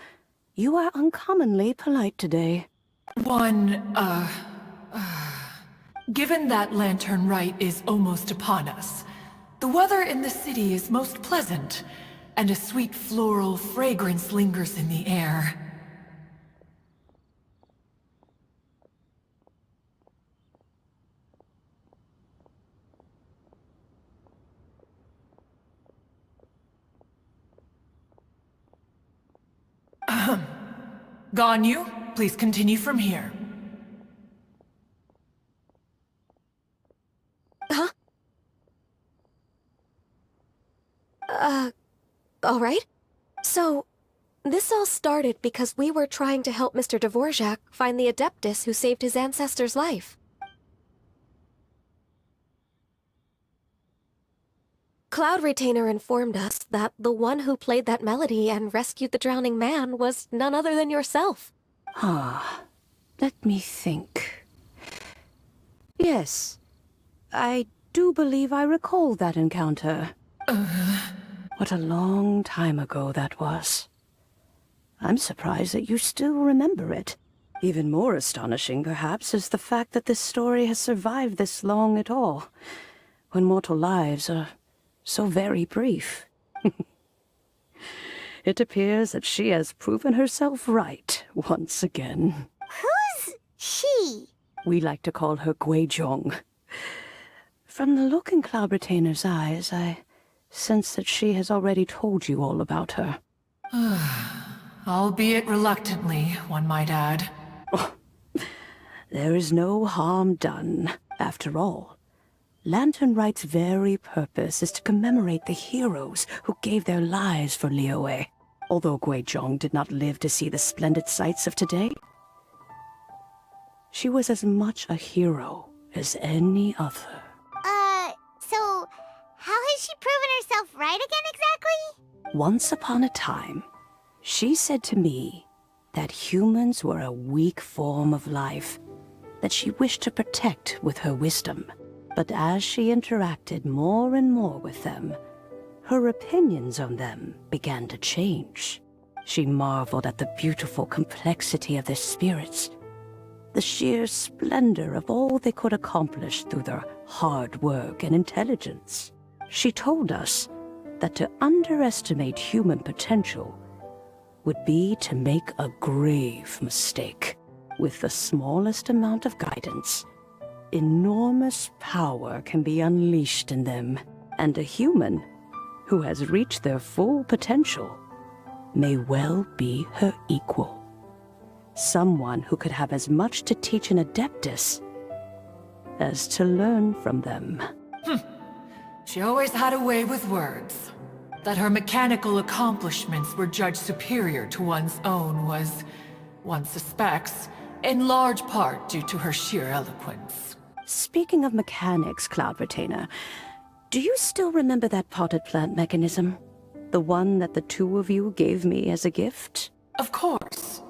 you are uncommonly polite today. Given that Lanternrite is almost upon us, the weather in the city is most pleasant, and a sweet floral fragrance lingers in the air. Ganyu, please continue from here. Huh? All right. So, this all started because we were trying to help Mr. Dvorak find the Adeptus who saved his ancestor's life. Cloud Retainer informed us that the one who played that melody and rescued the drowning man was none other than yourself. Let me think. Yes, I do believe I recall that encounter. What a long time ago that was. I'm surprised that you still remember it. Even more astonishing, perhaps, is the fact that this story has survived this long at all, when mortal lives are so very brief. It appears that she has proven herself right once again. Who's she? We like to call her Guizhong. From the look in Cloud Retainer's eyes, I sense that she has already told you all about her. Albeit reluctantly, one might add. There is no harm done, after all. Lanternrite's very purpose is to commemorate the heroes who gave their lives for Liyue. Although Guizhong did not live to see the splendid sights of today, she was as much a hero as any other. So how has she proven herself right again exactly? Once upon a time, she said to me that humans were a weak form of life that she wished to protect with her wisdom. But as she interacted more and more with them, her opinions on them began to change. She marveled at the beautiful complexity of their spirits, the sheer splendor of all they could accomplish through their hard work and intelligence. She told us that to underestimate human potential would be to make a grave mistake. With the smallest amount of guidance, enormous power can be unleashed in them, and a human who has reached their full potential may well be her equal. Someone who could have as much to teach an adeptus as to learn from them. She always had a way with words. That her mechanical accomplishments were judged superior to one's own was, one suspects, in large part due to her sheer eloquence. Speaking of mechanics, Cloud Retainer, do you still remember that potted plant mechanism? The one that the two of you gave me as a gift? Of course.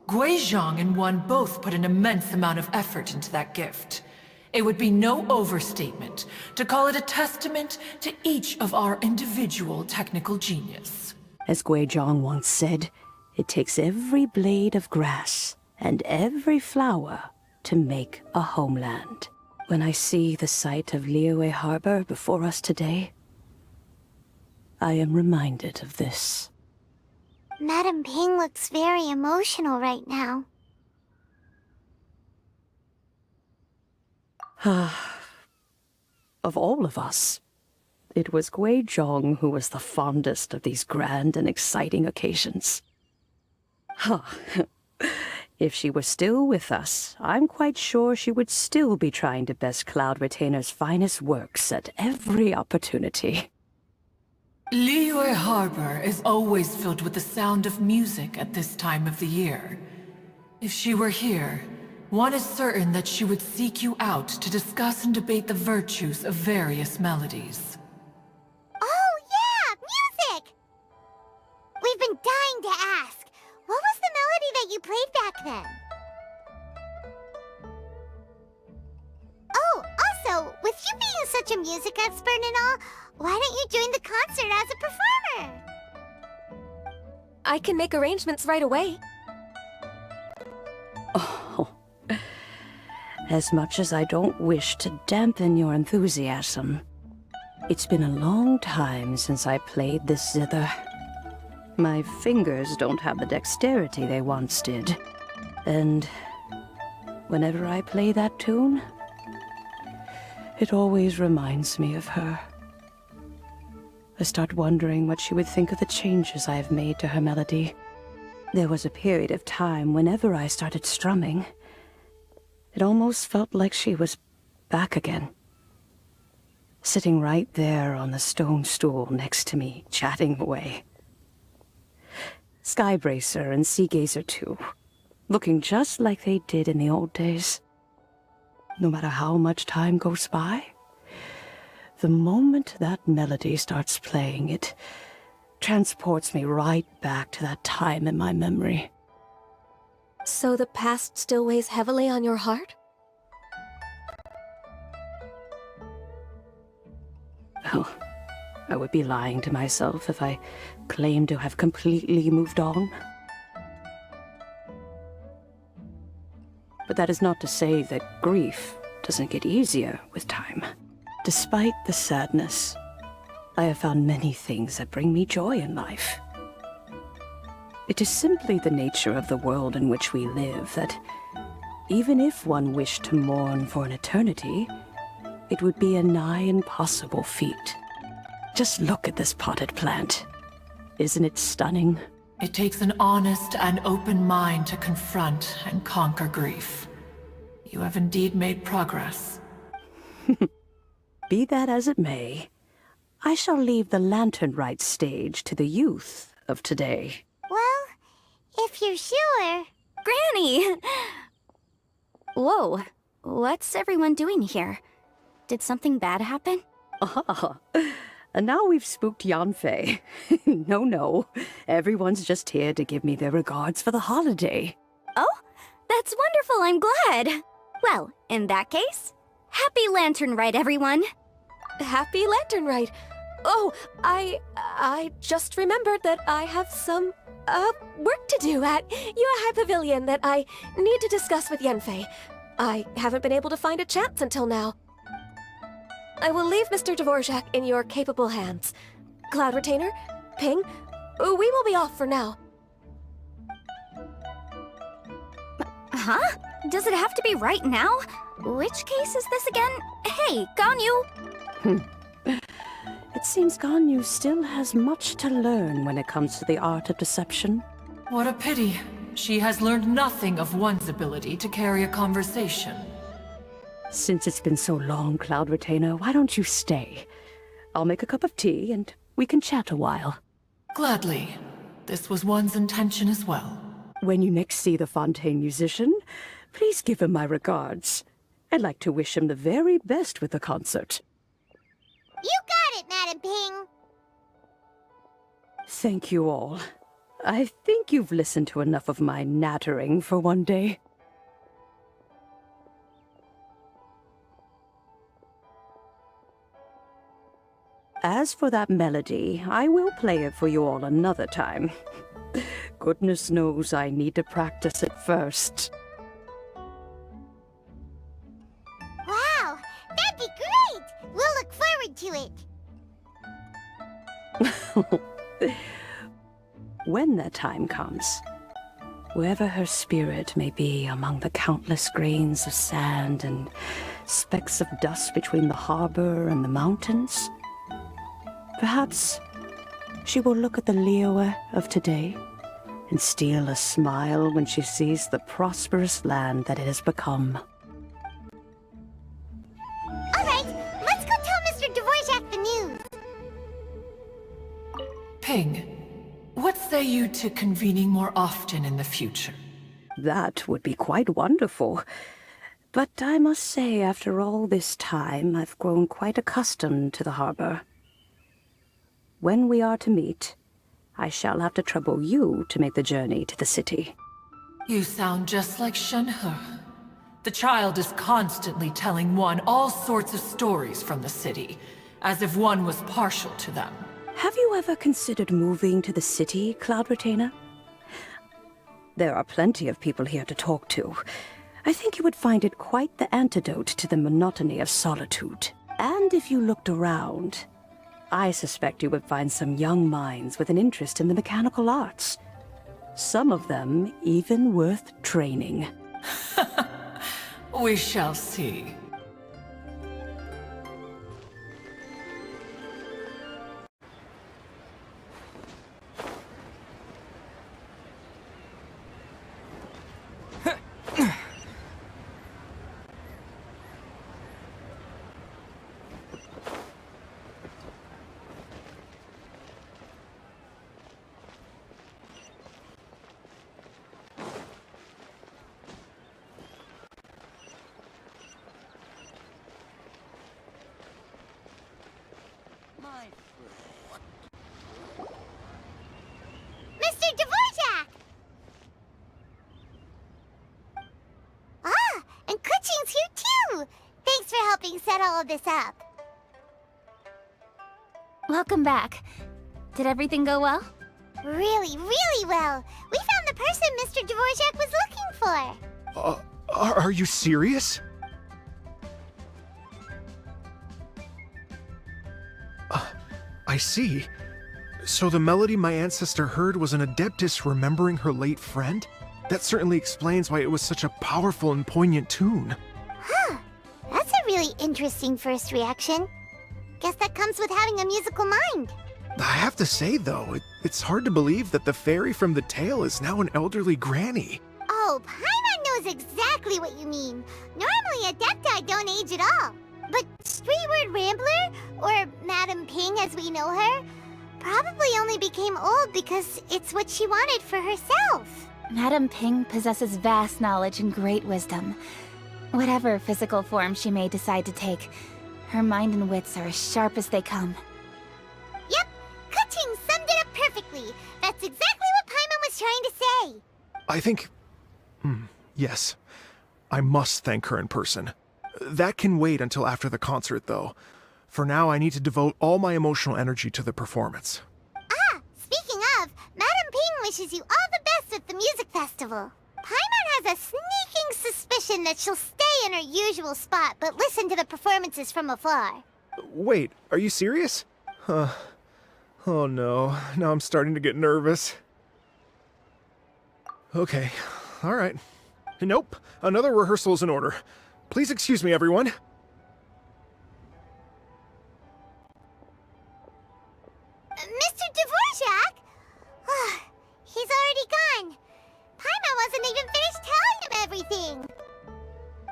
Guizhong and one both put an immense amount of effort into that gift. It would be no overstatement to call it a testament to each of our individual technical genius. As Guizhong once said, it takes every blade of grass and every flower to make a homeland. When I see the sight of Liyue Harbor before us today, I am reminded of this. Madam Ping looks very emotional right now. Of all of us, it was Guizhong who was the fondest of these grand and exciting occasions. If she were still with us, I'm quite sure she would still be trying to best Cloud Retainer's finest works at every opportunity. Liyue Harbor is always filled with the sound of music at this time of the year. If she were here, one is certain that she would seek you out to discuss and debate the virtues of various melodies. Oh yeah, music! We've been dying to ask. What was the melody that you played back then? Oh, also, with you being such a music expert and all, why don't you join the concert as a performer? I can make arrangements right away. Oh, as much as I don't wish to dampen your enthusiasm, it's been a long time since I played this zither. My fingers don't have the dexterity they once did, and whenever I play that tune, it always reminds me of her. I start wondering what she would think of the changes I have made to her melody. There was a period of time whenever I started strumming, it almost felt like she was back again. Sitting right there on the stone stool next to me, chatting away. Skybracer and Seagazer too, looking just like they did in the old days. No matter how much time goes by, the moment that melody starts playing, it transports me right back to that time in my memory. So the past still weighs heavily on your heart? Well, I would be lying to myself if I claimed to have completely moved on. But that is not to say that grief doesn't get easier with time. Despite the sadness, I have found many things that bring me joy in life. It is simply the nature of the world in which we live that, even if one wished to mourn for an eternity, it would be a nigh impossible feat. Just look at this potted plant. Isn't it stunning? It takes an honest and open mind to confront and conquer grief. You have indeed made progress. Be that as it may, I shall leave the Lanternrite stage to the youth of today. Well, if you're sure. Granny! Whoa, what's everyone doing here? Did something bad happen? Ah, and now we've spooked Yanfei. No, everyone's just here to give me their regards for the holiday. Oh, that's wonderful, I'm glad. Well, in that case, happy Lanternrite, everyone. Happy Lanternrite. Oh, I just remembered that I have some, work to do at Yuehai Pavilion that I need to discuss with Yanfei. I haven't been able to find a chance until now. I will leave Mr. Dvorak in your capable hands. Cloud Retainer, Ping, we will be off for now. Huh? Does it have to be right now? Which case is this again? Hey, Ganyu! It seems Ganyu still has much to learn when it comes to the art of deception. What a pity. She has learned nothing of one's ability to carry a conversation. Since it's been so long, Cloud Retainer, why don't you stay? I'll make a cup of tea and we can chat a while. Gladly. This was one's intention as well. When you next see the Fontaine musician, please give him my regards. I'd like to wish him the very best with the concert. You got it, Madam Ping. Thank you all. I think you've listened to enough of my nattering for one day. As for that melody, I will play it for you all another time. Goodness knows I need to practice it first. Wow, that'd be great. We'll look forward to it. When that time comes, wherever her spirit may be among the countless grains of sand and specks of dust between the harbor and the mountains, perhaps she will look at the Liyue of today and steal a smile when she sees the prosperous land that it has become. All right, let's go tell Mr. Dvorak the news. Ping, what say you to convening more often in the future? That would be quite wonderful. But I must say, after all this time, I've grown quite accustomed to the harbor. When we are to meet, I shall have to trouble you to make the journey to the city. You sound just like Shenhe. The child is constantly telling one all sorts of stories from the city, as if one was partial to them. Have you ever considered moving to the city, Cloud Retainer? There are plenty of people here to talk to. I think you would find it quite the antidote to the monotony of solitude. And if you looked around, I suspect you would find some young minds with an interest in the mechanical arts. Some of them even worth training. We shall see. Mr. Dvorak! Ah, and Kuching's here too! Thanks for helping set all of this up. Welcome back. Did everything go well? Really, really well. We found the person Mr. Dvorak was looking for. Are you serious? I see. So the melody my ancestor heard was an adeptus remembering her late friend? That certainly explains why it was such a powerful and poignant tune. Huh. That's a really interesting first reaction. Guess that comes with having a musical mind. I have to say, though, It's hard to believe that the fairy from the tale is now an elderly granny. Oh, Paimon knows exactly what you mean. Normally, Adepti don't age at all. But Streetward Rambler, or Madam Ping as we know her, probably only became old because it's what she wanted for herself. Madam Ping possesses vast knowledge and great wisdom. Whatever physical form she may decide to take, her mind and wits are as sharp as they come. Yep, Kuching summed it up perfectly. That's exactly what Paimon was trying to say. I think... yes. I must thank her in person. That can wait until after the concert, though. For now, I need to devote all my emotional energy to the performance. Ah, speaking of, Madam Ping wishes you all the best with the music festival. Paimon has a sneaking suspicion that she'll stay in her usual spot, but listen to the performances from afar. Wait, are you serious? Oh no, now I'm starting to get nervous. Okay, alright. Nope, another rehearsal is in order. Please excuse me, everyone. Mr. Dvorak? He's already gone. Paimon wasn't even finished telling him everything.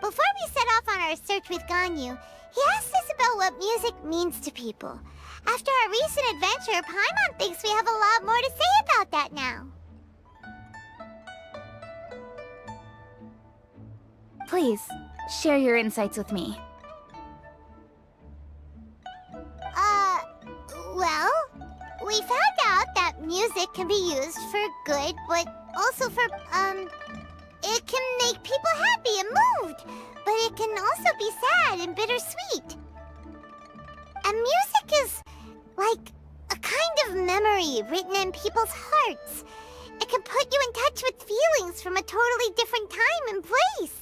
Before we set off on our search with Ganyu, he asked us about what music means to people. After our recent adventure, Paimon thinks we have a lot more to say about that now. Please, share your insights with me. Well, we found out that music can be used for good, but also for, it can make people happy and moved, but it can also be sad and bittersweet. And music is like a kind of memory written in people's hearts. It can put you in touch with feelings from a totally different time and place.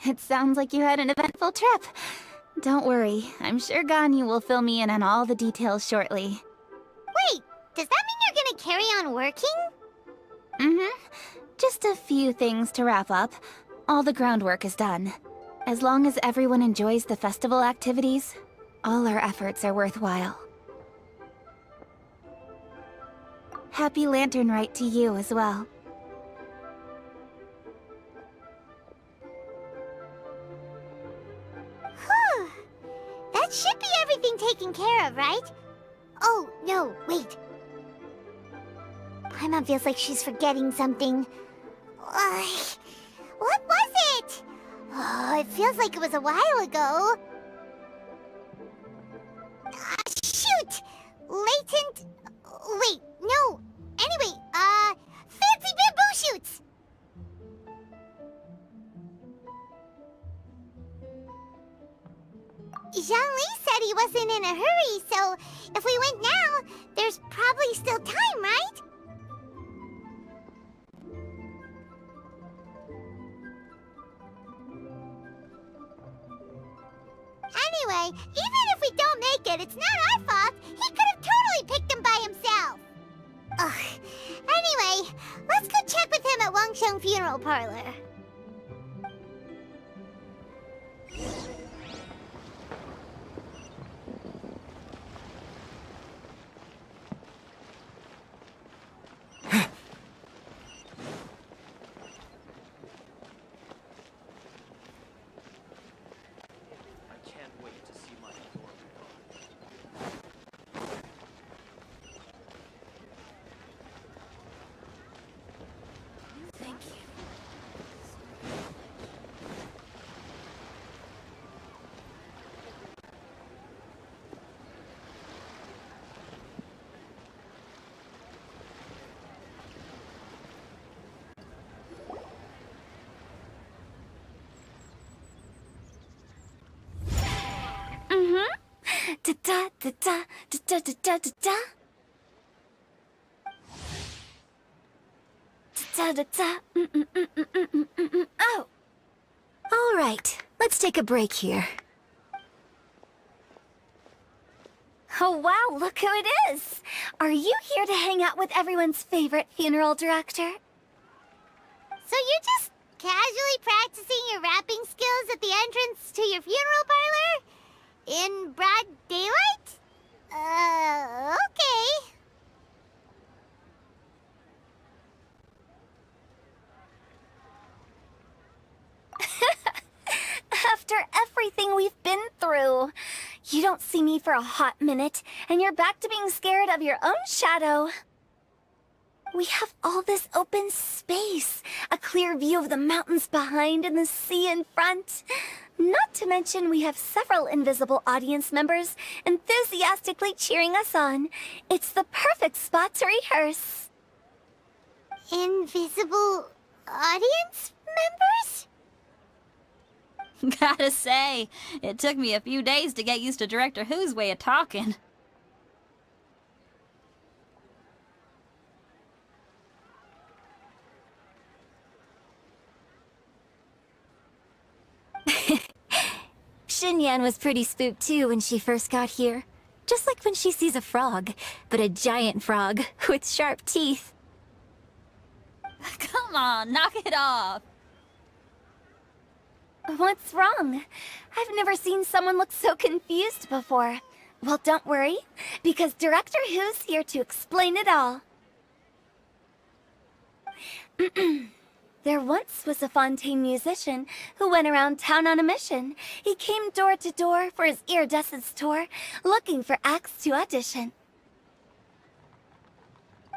It sounds like you had an eventful trip. Don't worry, I'm sure Ganyu will fill me in on all the details shortly. Wait, does that mean you're gonna carry on working? Just a few things to wrap up. All the groundwork is done. As long as everyone enjoys the festival activities, all our efforts are worthwhile. Happy Lanternrite to you as well. Whew. That should be everything taken care of, right? Oh, no, wait. Paimon feels like she's forgetting something. What was it? Oh, it feels like it was a while ago. Shoot! Latent... Wait, no. Anyway, fancy bamboo shoots! Zhangli said he wasn't in a hurry, so if we went now, there's probably still time, right? Anyway, even if we don't make it, it's not our fault. He could have totally picked them by himself. Ugh. Anyway, let's go check with him at Wangsheng Funeral Parlor. Da da da da da da da da da. Da da da. Oh. All right, let's take a break here. Oh wow, look who it is! Are you here to hang out with everyone's favorite funeral director? So you're just casually practicing your rapping skills at the entrance to your funeral parlor? In broad daylight? Okay. After everything we've been through, you don't see me for a hot minute, and you're back to being scared of your own shadow. We have all this open space, a clear view of the mountains behind and the sea in front. Not to mention we have several invisible audience members enthusiastically cheering us on. It's the perfect spot to rehearse. Invisible audience members? Gotta say, it took me a few days to get used to Director Who's way of talking. Xinyan was pretty spooked too when she first got here. Just like when she sees a frog, but a giant frog with sharp teeth. Come on, knock it off. What's wrong? I've never seen someone look so confused before. Well, don't worry, because Director Who's here to explain it all. There once was a Fontaine musician who went around town on a mission. He came door to door for his iridescence tour, looking for acts to audition.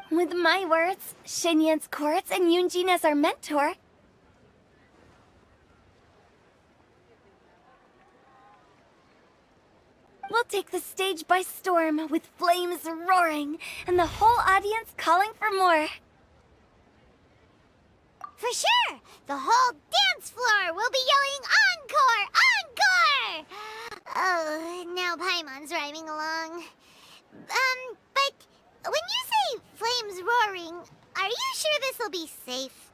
With my words, Xinyan's chords, and Yunjin as our mentor, we'll take the stage by storm with flames roaring and the whole audience calling for more. For sure! The whole dance floor will be yelling encore! Encore! Oh, now Paimon's rhyming along. But when you say flames roaring, are you sure this'll be safe?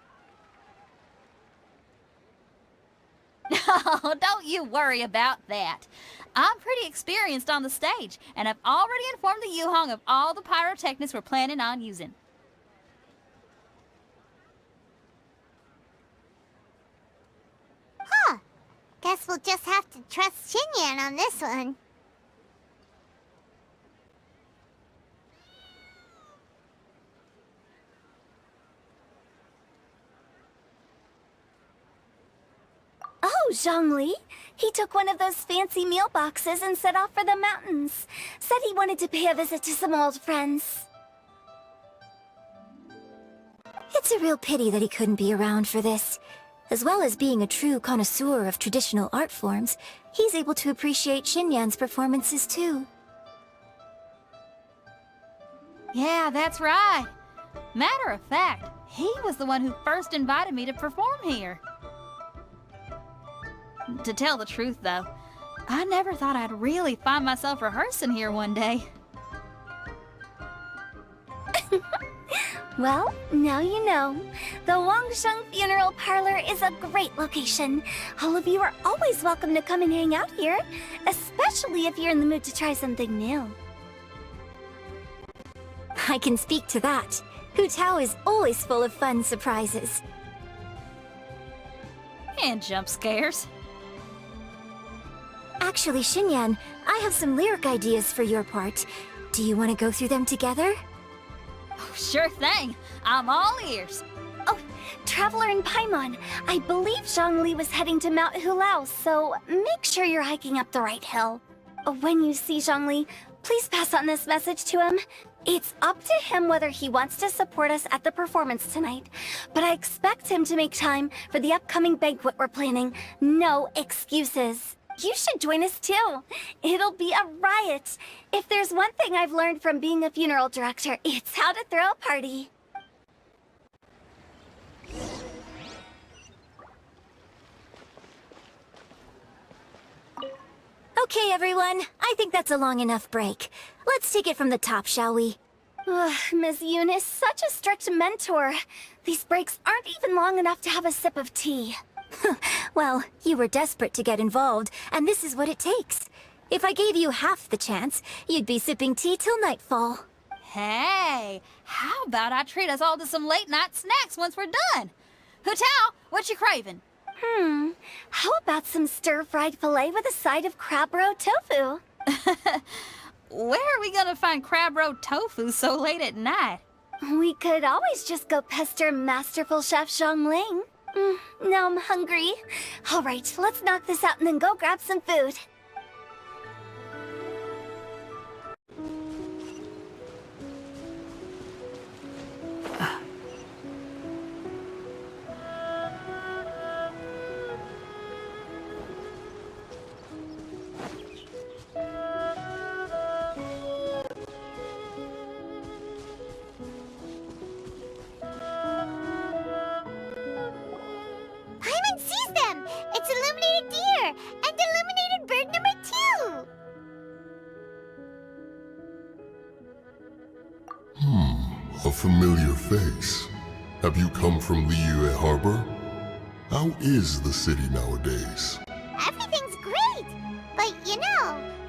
No, don't you worry about that. I'm pretty experienced on the stage, and I've already informed the Yuhong of all the pyrotechnics we're planning on using. Huh. Guess we'll just have to trust Xinyan on this one. Oh, Zhongli. He took one of those fancy meal boxes and set off for the mountains. Said he wanted to pay a visit to some old friends. It's a real pity that he couldn't be around for this. As well as being a true connoisseur of traditional art forms, he's able to appreciate Xinyan's performances too. Yeah, that's right. Matter of fact, he was the one who first invited me to perform here. To tell the truth, though, I never thought I'd really find myself rehearsing here one day. Well, now you know. The Wangsheng Funeral Parlor is a great location. All of you are always welcome to come and hang out here, especially if you're in the mood to try something new. I can speak to that. Hu Tao is always full of fun surprises. And jump scares. Actually, Xinyan, I have some lyric ideas for your part. Do you want to go through them together? Oh, sure thing. I'm all ears. Oh, Traveler and Paimon, I believe Zhongli was heading to Mount Hulao, so make sure you're hiking up the right hill. When you see Zhongli, please pass on this message to him. It's up to him whether he wants to support us at the performance tonight, but I expect him to make time for the upcoming banquet we're planning. No excuses. You should join us too. It'll be a riot. If there's one thing I've learned from being a funeral director, it's how to throw a party. Okay, everyone. I think that's a long enough break. Let's take it from the top, shall we? Ms. Yoon is such a strict mentor. These breaks aren't even long enough to have a sip of tea. Well, you were desperate to get involved, and this is what it takes. If I gave you half the chance, you'd be sipping tea till nightfall. Hey, how about I treat us all to some late-night snacks once we're done? Hutao, what you craving? How about some stir-fried filet with a side of crab roe tofu? Where are we gonna find crab roe tofu so late at night? We could always just go pester masterful chef Zhongling. Now I'm hungry. All right, let's knock this out and then go grab some food. Paimon sees them! It's illuminated deer! And illuminated bird number 2! A familiar face. Have you come from Liyue Harbor? How is the city nowadays? Everything's great! But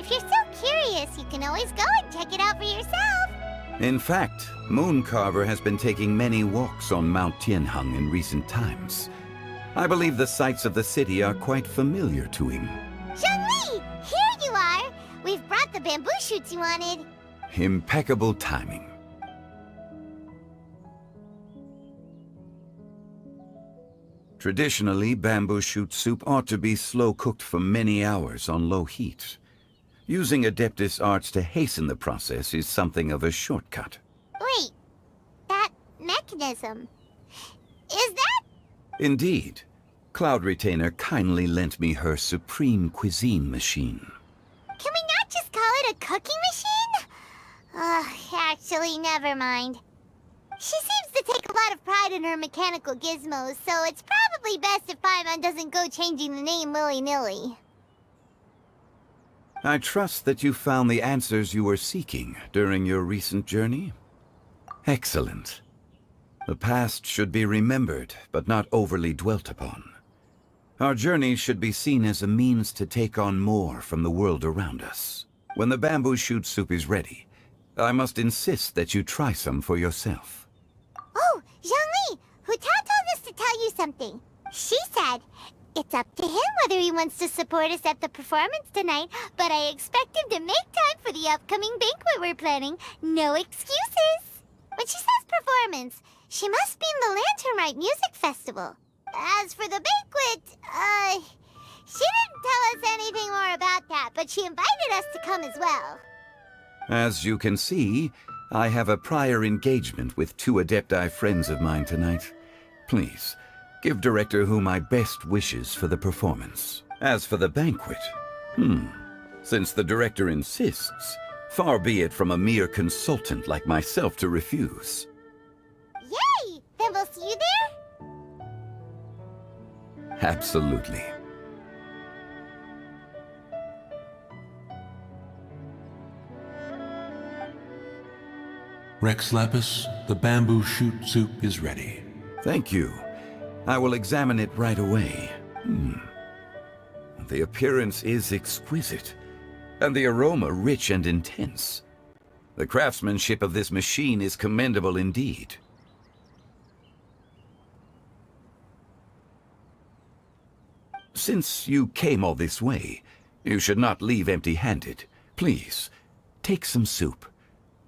if you're so curious, you can always go and check it out for yourself! In fact, Mooncarver has been taking many walks on Mount Tianheng in recent times. I believe the sights of the city are quite familiar to him. Zhongli! Here you are! We've brought the bamboo shoots you wanted. Impeccable timing. Traditionally, bamboo shoot soup ought to be slow-cooked for many hours on low heat. Using Adeptus arts to hasten the process is something of a shortcut. Wait, that mechanism... is that... Indeed. Cloud Retainer kindly lent me her supreme cuisine machine. Can we not just call it a cooking machine? Actually, never mind. She seems to take a lot of pride in her mechanical gizmos, so it's probably best if Paimon doesn't go changing the name willy-nilly. I trust that you found the answers you were seeking during your recent journey? Excellent. The past should be remembered, but not overly dwelt upon. Our journey should be seen as a means to take on more from the world around us. When the bamboo shoot soup is ready, I must insist that you try some for yourself. Oh, Zhongli! Hutao told us to tell you something. She said, it's up to him whether he wants to support us at the performance tonight, but I expect him to make time for the upcoming banquet we're planning. No excuses! When she says performance, she must mean the Lanternrite Music Festival. As for the banquet, she didn't tell us anything more about that, but she invited us to come as well. As you can see, I have a prior engagement with 2 Adepti friends of mine tonight. Please, give Director Hu my best wishes for the performance. As for the banquet, since the Director insists, far be it from a mere consultant like myself to refuse. Yay! Then we'll see you there? Absolutely. Rex Lapis, the bamboo shoot soup is ready. Thank you. I will examine it right away. The appearance is exquisite, and the aroma rich and intense. The craftsmanship of this machine is commendable indeed. Since you came all this way, you should not leave empty-handed. Please, take some soup.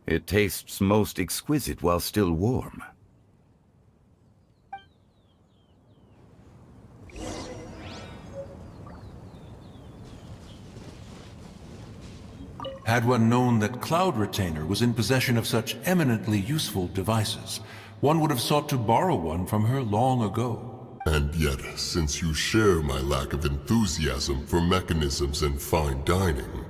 It tastes most exquisite while still warm. Had one known that Cloud Retainer was in possession of such eminently useful devices, one would have sought to borrow one from her long ago. And yet, since you share my lack of enthusiasm for mechanisms and fine dining,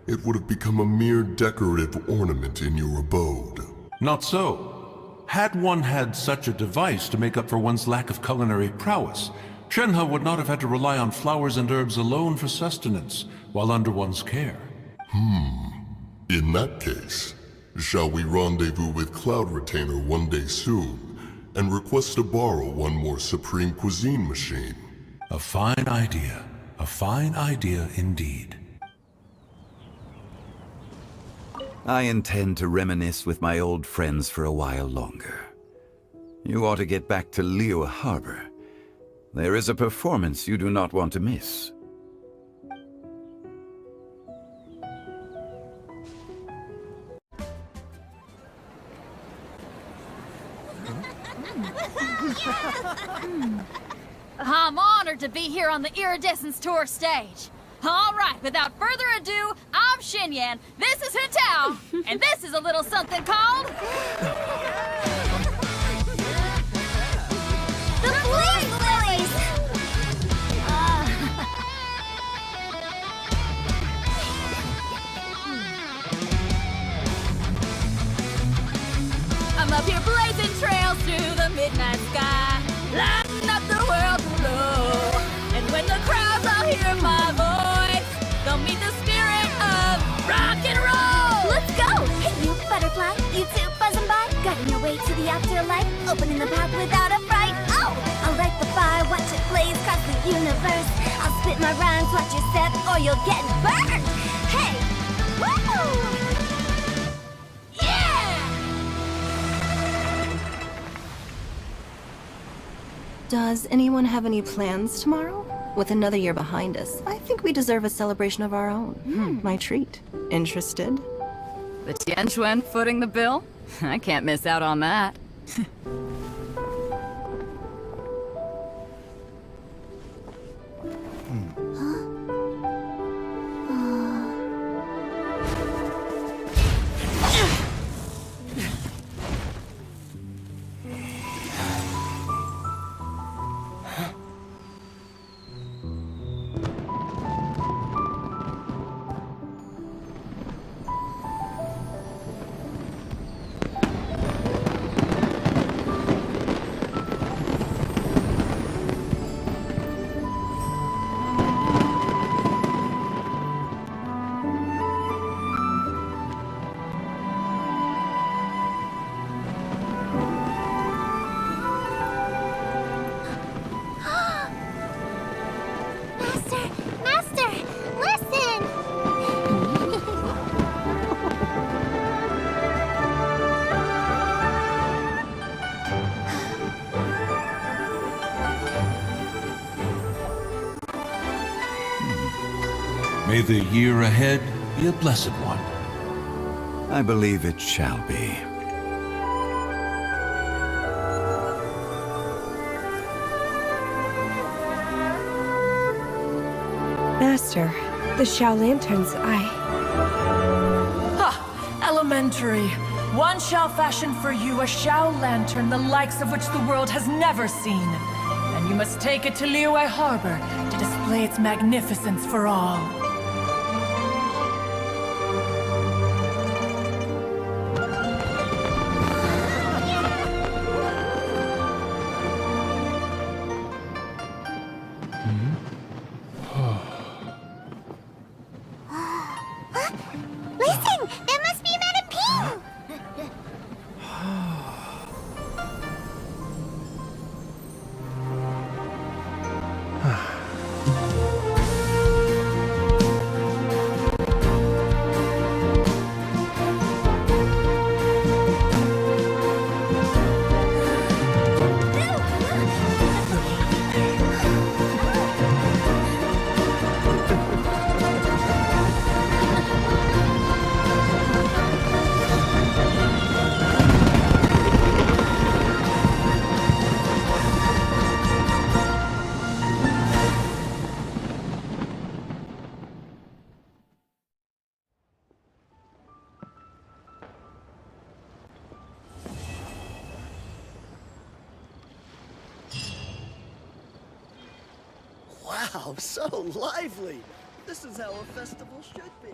it would have become a mere decorative ornament in your abode. Not so. Had one had such a device to make up for one's lack of culinary prowess, Shenhe would not have had to rely on flowers and herbs alone for sustenance, while under one's care. In that case, shall we rendezvous with Cloud Retainer one day soon, and request to borrow one more Supreme Cuisine machine? A fine idea. A fine idea indeed. I intend to reminisce with my old friends for a while longer. You ought to get back to Liyue Harbor. There is a performance you do not want to miss. I'm honored to be here on the Iridescence Tour stage. All right, without further ado, I'm Xinyan, this is Hutao, and this is a little something called... The Bling Lilies! I'm up here blazing trails through the midnight sky, lighting up the world below. And when the crowds all hear my voice, they'll meet the spirit of rock and roll. Let's go! Hey, you butterfly, you two buzzing by, guiding your way to the afterlife, opening the path without a fright. Oh, I'll light the fire, watch it blaze across the universe. I'll spit my rhymes, watch you step, or you'll get burned. Hey, woo! Does anyone have any plans tomorrow? With another year behind us, I think we deserve a celebration of our own. My treat. Interested? The Tianquan footing the bill? I can't miss out on that. Master, listen! May the year ahead be a blessed one. I believe it shall be. Master, the Xiao Lanterns, Elementary. One shall fashion for you a Xiao Lantern the likes of which the world has never seen. And you must take it to Liyue Harbor to display its magnificence for all. Listen! That must be Madame Ping! Wow, so lively! This is how a festival should be.